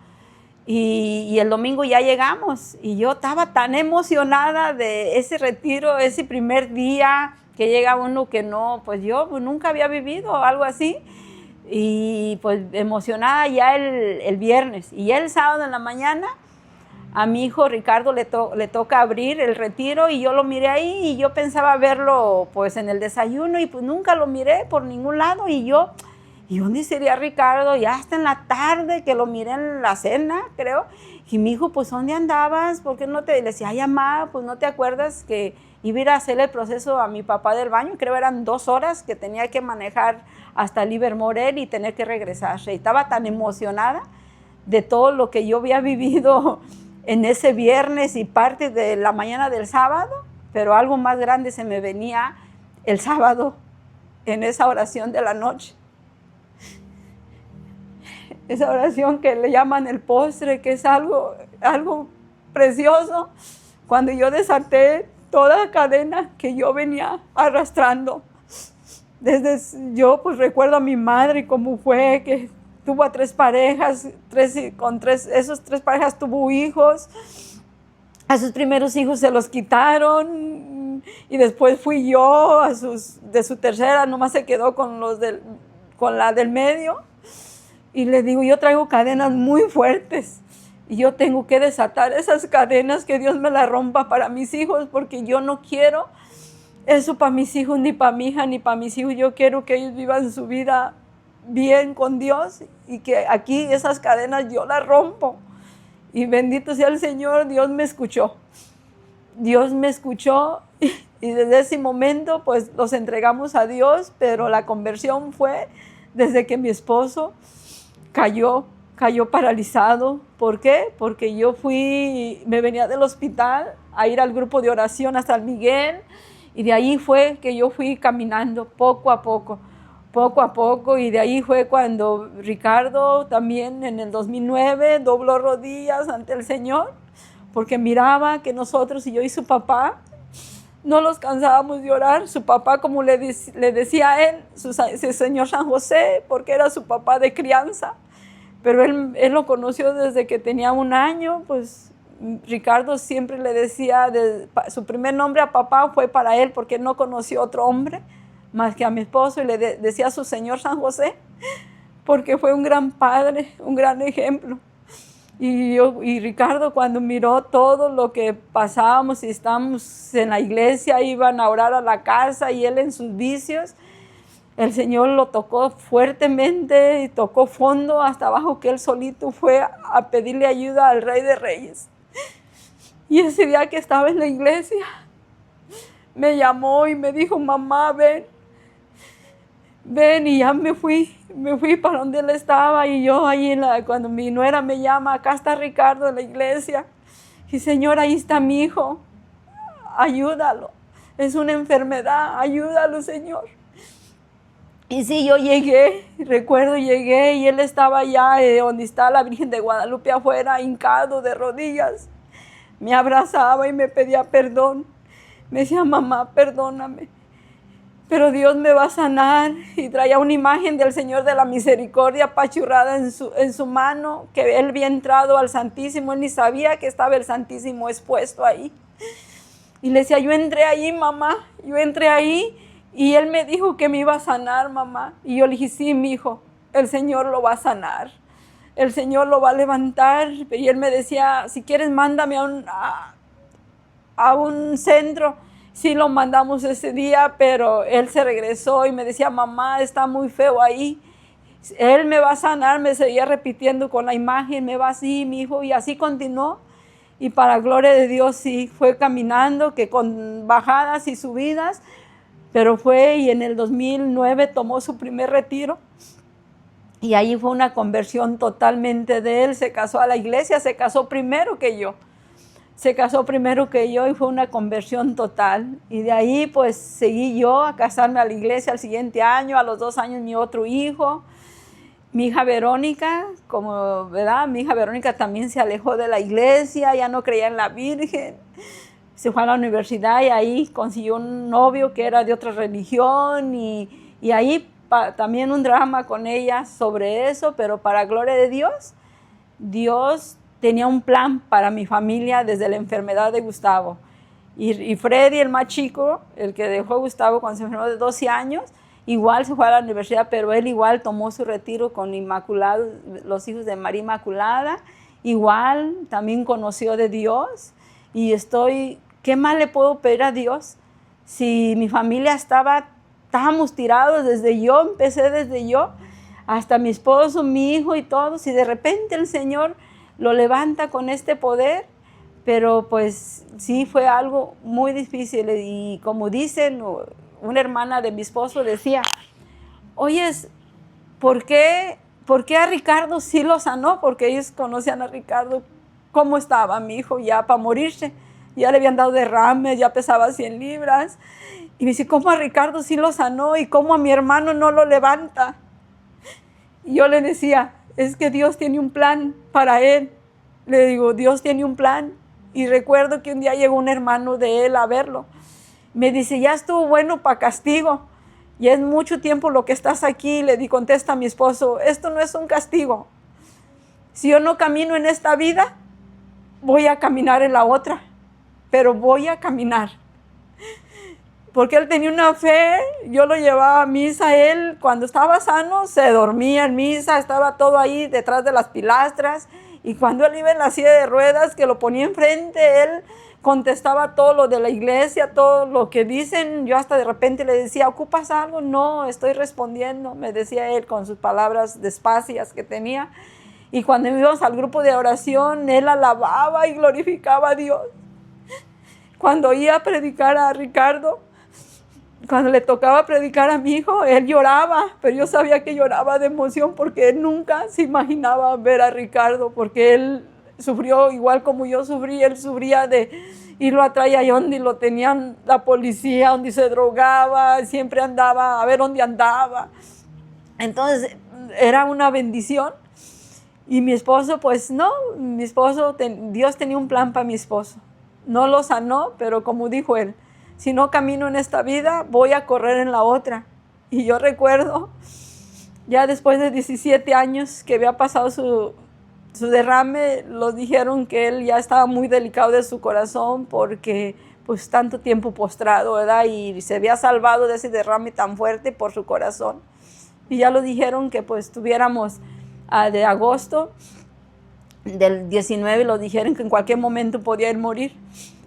Speaker 2: Y el domingo ya llegamos y yo estaba tan emocionada de ese retiro, ese primer día que llega uno que no, pues yo nunca había vivido algo así, y pues emocionada ya el viernes. Y el sábado en la mañana a mi hijo Ricardo le toca abrir el retiro y yo lo miré ahí y yo pensaba verlo pues en el desayuno y pues nunca lo miré por ningún lado. ¿Y dónde sería Ricardo? Ya hasta en la tarde que lo miré en la cena, creo. Y mi hijo, pues ¿dónde andabas? ¿Por qué no te? Le decía, ay, mamá, pues ¿no te acuerdas que iba a ir a hacer el proceso a mi papá del baño? Creo eran 2 horas que tenía que manejar hasta Livermore y tener que regresar. Y estaba tan emocionada de todo lo que yo había vivido en ese viernes y parte de la mañana del sábado, pero algo más grande se me venía el sábado en esa oración de la noche. Esa oración que le llaman el postre, que es algo precioso. Cuando yo desaté toda la cadena que yo venía arrastrando. Yo pues recuerdo a mi madre cómo fue, que tuvo a 3 parejas, esos 3 parejas tuvo hijos. A sus primeros hijos se los quitaron y después fui yo, de su tercera nomás se quedó con la del medio. Y le digo, yo traigo cadenas muy fuertes y yo tengo que desatar esas cadenas, que Dios me las rompa para mis hijos, porque yo no quiero eso para mis hijos, ni para mi hija, ni para mis hijos. Yo quiero que ellos vivan su vida bien con Dios y que aquí esas cadenas yo las rompo. Y bendito sea el Señor, Dios me escuchó. Dios me escuchó y desde ese momento pues los entregamos a Dios, pero la conversión fue desde que mi esposo cayó paralizado. ¿Por qué? Porque me venía del hospital a ir al grupo de oración a San Miguel y de ahí fue que yo fui caminando poco a poco. poco a poco, y de ahí fue cuando Ricardo también en el 2009 dobló rodillas ante el Señor, porque miraba que nosotros, y yo y su papá, no los cansábamos de orar. Su papá, como le decía a él, su Señor San José, porque era su papá de crianza, pero él lo conoció desde que tenía 1 año. Pues Ricardo siempre le decía, su primer nombre a papá fue para él, porque él no conoció otro hombre más que a mi esposo, y le decía a su Señor San José, porque fue un gran padre, un gran ejemplo. Y Ricardo, cuando miró todo lo que pasábamos y estábamos en la iglesia, iban a orar a la casa, y él en sus vicios, el Señor lo tocó fuertemente y tocó fondo hasta abajo, que él solito fue a pedirle ayuda al Rey de Reyes. Y ese día que estaba en la iglesia, me llamó y me dijo: mamá, ven, y ya me fui para donde él estaba, y yo ahí cuando mi nuera me llama: acá está Ricardo en la iglesia. Y Señor, ahí está mi hijo, ayúdalo, es una enfermedad, ayúdalo, Señor. Y sí, yo llegué, recuerdo, llegué, y él estaba allá donde está la Virgen de Guadalupe afuera, hincado de rodillas. Me abrazaba y me pedía perdón. Me decía: mamá, perdóname, pero Dios me va a sanar. Y traía una imagen del Señor de la Misericordia apachurrada en su mano, que él había entrado al Santísimo. Él ni sabía que estaba el Santísimo expuesto ahí. Y le decía: yo entré ahí, mamá, yo entré ahí, y él me dijo que me iba a sanar, mamá. Y yo le dije: sí, mi hijo, el Señor lo va a sanar, el Señor lo va a levantar. Y él me decía: si quieres, mándame a un centro. Sí, lo mandamos ese día, pero él se regresó y me decía: mamá, está muy feo ahí, él me va a sanar. Me seguía repitiendo con la imagen: me va así, mi hijo. Y así continuó, y para gloria de Dios sí, fue caminando, que con bajadas y subidas, pero fue. Y en el 2009 tomó su primer retiro, y ahí fue una conversión totalmente de él. Se casó a la iglesia, se casó primero que yo, y fue una conversión total. Y de ahí pues seguí yo a casarme a la iglesia al siguiente año. A los 2 años mi otro hijo, mi hija Verónica, mi hija Verónica también se alejó de la iglesia, ya no creía en la Virgen, se fue a la universidad, y ahí consiguió un novio que era de otra religión, y ahí también un drama con ella sobre eso. Pero para gloria de Dios, Dios tenía un plan para mi familia desde la enfermedad de Gustavo. Y Freddy, el más chico, el que dejó a Gustavo cuando se enfermó de 12 años, igual se fue a la universidad, pero él igual tomó su retiro con Inmaculado, los hijos de María Inmaculada. Igual también conoció de Dios. Y ¿qué más le puedo pedir a Dios? Si mi familia estábamos tirados empecé desde yo, hasta mi esposo, mi hijo y todos, y de repente el Señor lo levanta con este poder. Pero pues sí, fue algo muy difícil. Y como dicen, una hermana de mi esposo decía: oye, ¿por qué a Ricardo sí lo sanó? Porque ellos conocían a Ricardo, cómo estaba mi hijo ya para morirse, ya le habían dado derrames, ya pesaba 100 libras. Y me dice: ¿cómo a Ricardo sí lo sanó y cómo a mi hermano no lo levanta? Y yo le decía: es que Dios tiene un plan para él. Le digo: Dios tiene un plan. Y recuerdo que un día llegó un hermano de él a verlo. Me dice: ya estuvo bueno para castigo, ya es mucho tiempo lo que estás aquí. Le contesta a mi esposo: esto no es un castigo. Si yo no camino en esta vida, voy a caminar en la otra, pero voy a caminar. Porque él tenía una fe. Yo lo llevaba a misa. Él, cuando estaba sano, se dormía en misa, estaba todo ahí detrás de las pilastras. Y cuando él iba en la silla de ruedas, que lo ponía enfrente, él contestaba todo lo de la iglesia, todo lo que dicen. Yo hasta de repente le decía: ¿ocupas algo? No, estoy respondiendo, me decía él con sus palabras despacias que tenía. Y cuando íbamos al grupo de oración, él alababa y glorificaba a Dios. Cuando iba a predicar a Ricardo, cuando le tocaba predicar a mi hijo, él lloraba, pero yo sabía que lloraba de emoción, porque él nunca se imaginaba ver a Ricardo, porque él sufrió igual como yo sufrí. Él sufría de irlo a traer ahí donde lo tenían la policía, donde se drogaba, siempre andaba a ver dónde andaba. Entonces era una bendición. Y mi esposo, pues no, Dios tenía un plan para mi esposo. No lo sanó, pero como dijo él, si no camino en esta vida, voy a correr en la otra. Y yo recuerdo, ya después de 17 años que había pasado su derrame, los dijeron que él ya estaba muy delicado de su corazón porque pues tanto tiempo postrado, ¿verdad? Y se había salvado de ese derrame tan fuerte por su corazón. Y ya lo dijeron que pues tuviéramos de agosto del 19, lo dijeron que en cualquier momento podía él morir.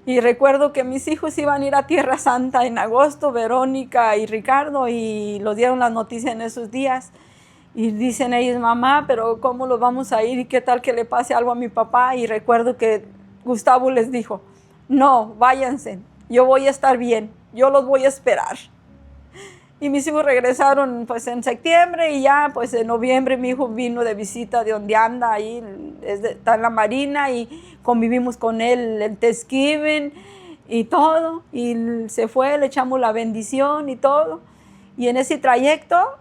Speaker 2: Y recuerdo que mis hijos iban a ir a Tierra Santa en agosto, Verónica y Ricardo, y los dieron las noticias en esos días. Y dicen ellos, mamá, pero ¿cómo lo vamos a ir? ¿Y qué tal que le pase algo a mi papá? Y recuerdo que Gustavo les dijo, no, váyanse, yo voy a estar bien, yo los voy a esperar. Y mis hijos regresaron pues en septiembre y ya pues en noviembre mi hijo vino de visita de donde anda, ahí está en la Marina, y convivimos con él en Thanksgiving y todo, y se fue, le echamos la bendición y todo. Y en ese trayecto,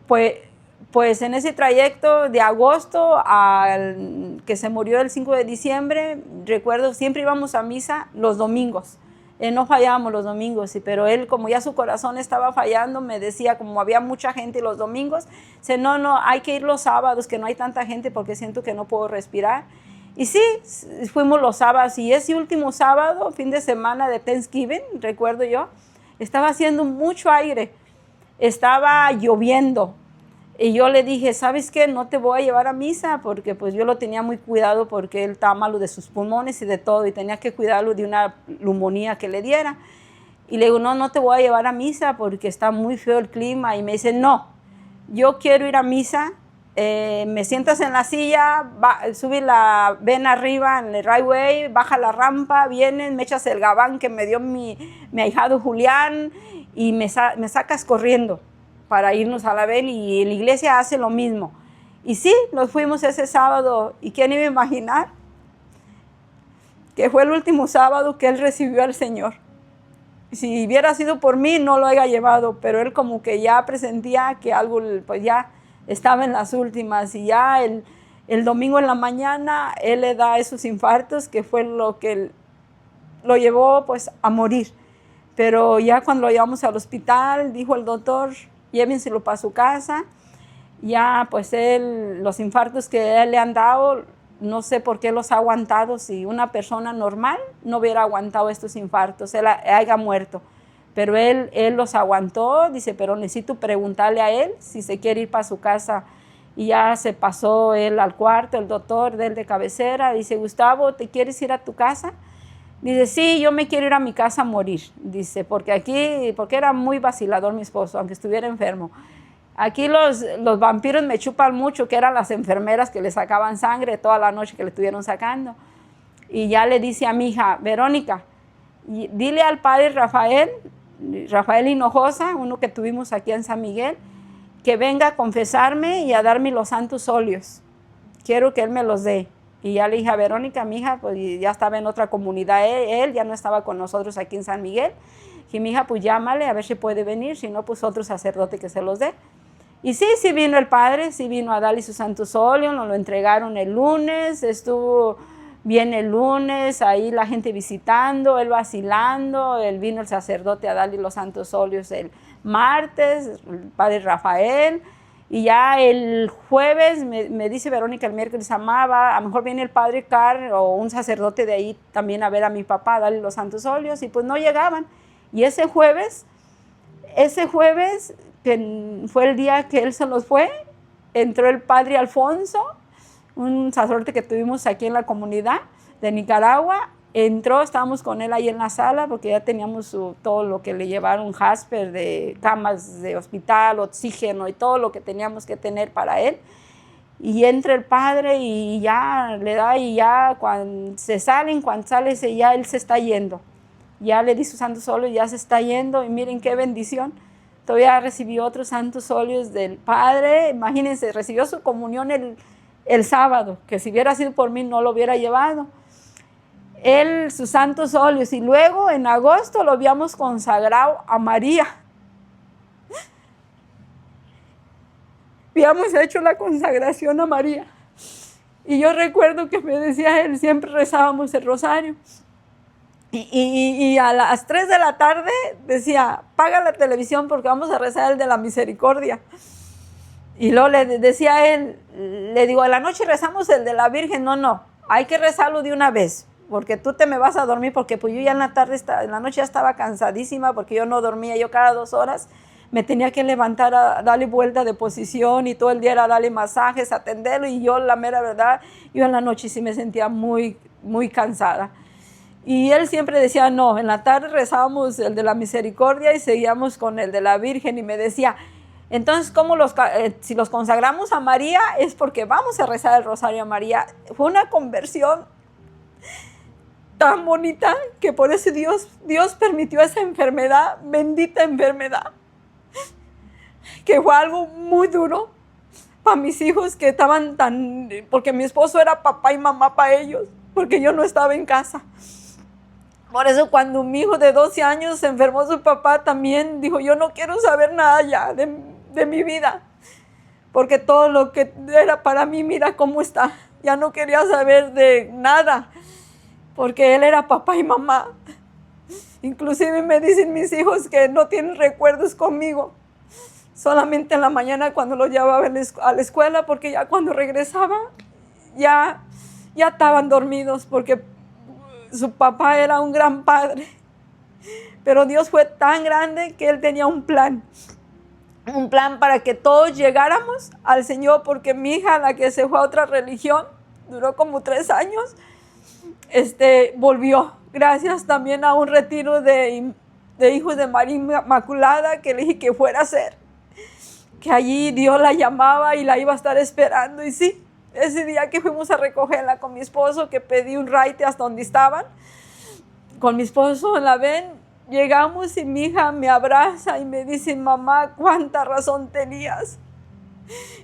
Speaker 2: pues en ese trayecto de agosto al que se murió el 5 de diciembre, recuerdo, siempre íbamos a misa los domingos. No fallábamos los domingos, pero él, como ya su corazón estaba fallando, me decía, como había mucha gente los domingos, dice, no, hay que ir los sábados, que no hay tanta gente porque siento que no puedo respirar. Y sí, fuimos los sábados, y ese último sábado, fin de semana de Thanksgiving, recuerdo yo, estaba haciendo mucho aire, estaba lloviendo. Y yo le dije, ¿sabes qué? No te voy a llevar a misa, porque pues yo lo tenía muy cuidado porque él estaba malo de sus pulmones y de todo, y tenía que cuidarlo de una neumonía que le diera. Y le digo, no te voy a llevar a misa porque está muy feo el clima. Y me dice, no, yo quiero ir a misa, me sientas en la silla, ven arriba en el highway, baja la rampa, vienes, me echas el gabán que me dio mi ahijado Julián y me sacas corriendo para irnos a la ven, y la iglesia hace lo mismo. Y sí, nos fuimos ese sábado, y ¿quién iba a imaginar que fue el último sábado que él recibió al Señor? Si hubiera sido por mí, no lo haya llevado, pero él como que ya presentía que algo, pues ya estaba en las últimas, y ya el domingo en la mañana él le da esos infartos, que fue lo que lo llevó pues a morir. Pero ya cuando lo llevamos al hospital, dijo el doctor, llévenselo para su casa. Ya pues los infartos que él le han dado, no sé por qué los ha aguantado. Si una persona normal no hubiera aguantado estos infartos, él haya muerto. Pero él los aguantó, dice, pero necesito preguntarle a él si se quiere ir para su casa. Y ya se pasó él al cuarto, el doctor de él de cabecera, dice, Gustavo, ¿te quieres ir a tu casa? Dice, sí, yo me quiero ir a mi casa a morir, dice, porque era muy vacilador mi esposo, aunque estuviera enfermo. Aquí los vampiros me chupan mucho, que eran las enfermeras que le sacaban sangre toda la noche que le estuvieron sacando. Y ya le dice a mi hija, Verónica, dile al padre Rafael Hinojosa, uno que tuvimos aquí en San Miguel, que venga a confesarme y a darme los santos óleos. Quiero que él me los dé. Y ya le dije a Verónica, mi hija, pues ya estaba en otra comunidad, él ya no estaba con nosotros aquí en San Miguel. Y mi hija, pues llámale a ver si puede venir, si no, pues otro sacerdote que se los dé. Y sí vino el padre, sí vino a darle sus santos óleos, nos lo entregaron el lunes, estuvo bien el lunes, ahí la gente visitando, él vacilando, vino el sacerdote a darle los santos óleos el martes, el padre Rafael. Y ya el jueves me dice Verónica, el miércoles, a lo mejor viene el padre Carr o un sacerdote de ahí también a ver a mi papá, a darle los santos óleos, y pues no llegaban. Y ese jueves, que fue el día que él se los fue, entró el padre Alfonso, un sacerdote que tuvimos aquí en la comunidad de Nicaragua. Entró, estábamos con él ahí en la sala porque ya teníamos todo lo que le llevaron Jasper, de camas de hospital, oxígeno y todo lo que teníamos que tener para él. Y entra el padre y ya le da, y ya cuando sale ese, ya él se está yendo. Ya le di sus santos óleos, ya se está yendo, y miren qué bendición. Todavía recibió otros santos óleos del padre. Imagínense, recibió su comunión el sábado, que si hubiera sido por mí no lo hubiera llevado. Él, sus santos óleos, y luego en agosto lo habíamos consagrado a María. habíamos hecho la consagración a María. Y yo recuerdo que me decía él, siempre rezábamos el rosario. Y a las 3 de la tarde decía, apaga la televisión porque vamos a rezar el de la misericordia. Y luego le decía a él, le digo, a la noche rezamos el de la Virgen. No, hay que rezarlo de una vez, porque tú te me vas a dormir, porque pues yo ya en la tarde, en la noche ya estaba cansadísima, porque yo no dormía, yo cada 2 horas me tenía que levantar a darle vuelta de posición y todo el día era darle masajes, atenderlo, y yo la mera verdad, yo en la noche sí me sentía muy, muy cansada. Y él siempre decía, no, en la tarde rezábamos el de la misericordia y seguíamos con el de la Virgen, y me decía, entonces, ¿cómo si los consagramos a María es porque vamos a rezar el rosario a María? Fue una conversión tan bonita que por eso Dios permitió esa enfermedad, bendita enfermedad, que fue algo muy duro para mis hijos que estaban porque mi esposo era papá y mamá para ellos, porque yo no estaba en casa. Por eso cuando mi hijo de 12 años se enfermó, su papá también dijo, yo no quiero saber nada ya de mi vida, porque todo lo que era para mí, mira cómo está. Ya no quería saber de nada, porque él era papá y mamá. Inclusive me dicen mis hijos que no tienen recuerdos conmigo, solamente en la mañana cuando los llevaba a la escuela, porque ya cuando regresaba ya estaban dormidos, porque su papá era un gran padre. Pero Dios fue tan grande que Él tenía un plan para que todos llegáramos al Señor, porque mi hija, la que se fue a otra religión, duró como 3 años, volvió, gracias también a un retiro de hijos de María Inmaculada, que le dije que fuera a hacer, que allí Dios la llamaba y la iba a estar esperando. Y sí, ese día que fuimos a recogerla con mi esposo, que pedí un raite hasta donde estaban, con mi esposo en la ven, llegamos y mi hija me abraza y me dice, mamá, cuánta razón tenías.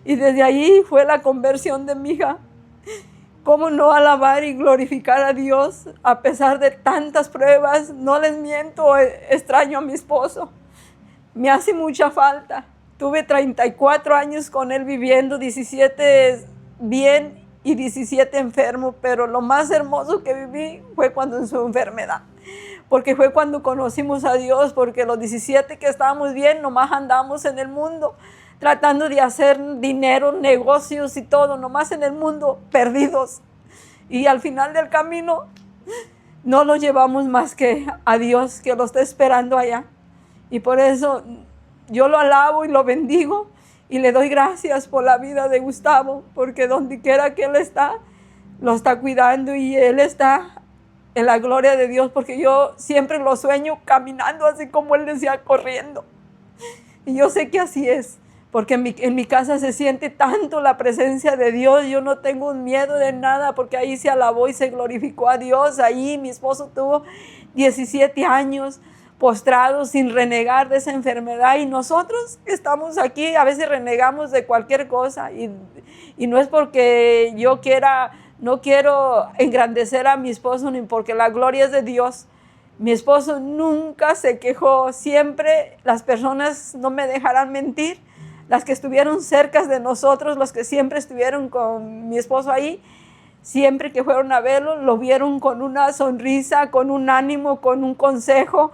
Speaker 2: Y desde ahí fue la conversión de mi hija. ¿Cómo no alabar y glorificar a Dios a pesar de tantas pruebas? No les miento, extraño a mi esposo. Me hace mucha falta. Tuve 34 años con él viviendo, 17 bien y 17 enfermo, pero lo más hermoso que viví fue cuando en su enfermedad, porque fue cuando conocimos a Dios, porque los 17 que estábamos bien, nomás andábamos en el mundo, tratando de hacer dinero, negocios y todo, nomás en el mundo, perdidos. Y al final del camino, no lo llevamos más que a Dios, que lo está esperando allá. Y por eso yo lo alabo y lo bendigo, y le doy gracias por la vida de Gustavo, porque donde quiera que él está, lo está cuidando, y él está en la gloria de Dios, porque yo siempre lo sueño caminando así como él decía, corriendo. Y yo sé que así es, porque en mi casa se siente tanto la presencia de Dios. Yo no tengo miedo de nada, porque ahí se alabó y se glorificó a Dios. Ahí mi esposo tuvo 17 años postrados sin renegar de esa enfermedad, y nosotros estamos aquí a veces renegamos de cualquier cosa, y no es porque yo no quiero engrandecer a mi esposo, ni porque la gloria es de Dios. Mi esposo nunca se quejó, siempre las personas no me dejarán mentir, las que estuvieron cerca de nosotros, los que siempre estuvieron con mi esposo ahí, siempre que fueron a verlo, lo vieron con una sonrisa, con un ánimo, con un consejo,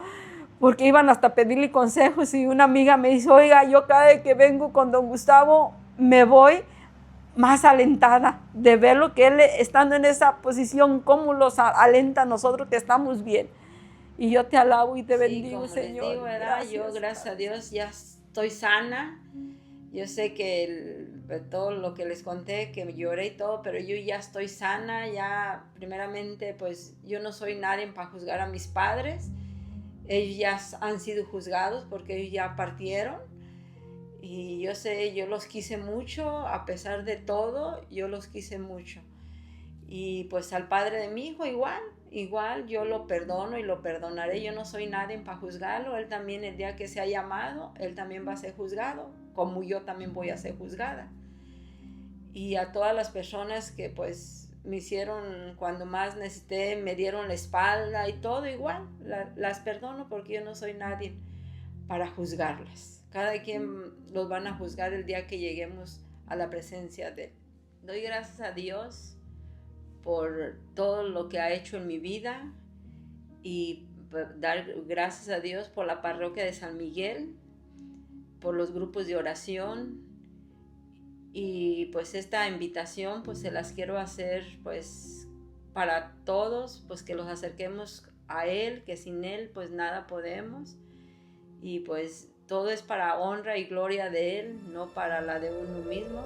Speaker 2: porque iban hasta pedirle consejos. Y una amiga me dice, oiga, yo cada vez que vengo con don Gustavo me voy más alentada de verlo, que él estando en esa posición, cómo los alenta a nosotros que estamos bien. Y yo te alabo y te bendigo,
Speaker 4: como
Speaker 2: Señor.
Speaker 4: Les digo, ¿verdad? Yo, gracias a Dios, ya estoy sana. Yo sé que todo lo que les conté, que lloré y todo, pero yo ya estoy sana. Ya, primeramente, pues yo no soy nadie para juzgar a mis padres. Ellos ya han sido juzgados porque ellos ya partieron. Y yo sé, yo los quise mucho, a pesar de todo, yo los quise mucho. Y pues al padre de mi hijo igual yo lo perdono y lo perdonaré. Yo no soy nadie para juzgarlo. Él también, el día que sea llamado, él también va a ser juzgado, como yo también voy a ser juzgada. Y a todas las personas que pues me hicieron cuando más necesité, me dieron la espalda y todo igual, las perdono, porque yo no soy nadie para juzgarlas. Cada quien los van a juzgar el día que lleguemos a la presencia de Él. Doy gracias a Dios por todo lo que ha hecho en mi vida y dar gracias a Dios por la parroquia de San Miguel, por los grupos de oración, y pues esta invitación pues se las quiero hacer pues para todos, pues que los acerquemos a Él, que sin Él pues nada podemos, y pues todo es para honra y gloria de Él, no para la de uno mismo.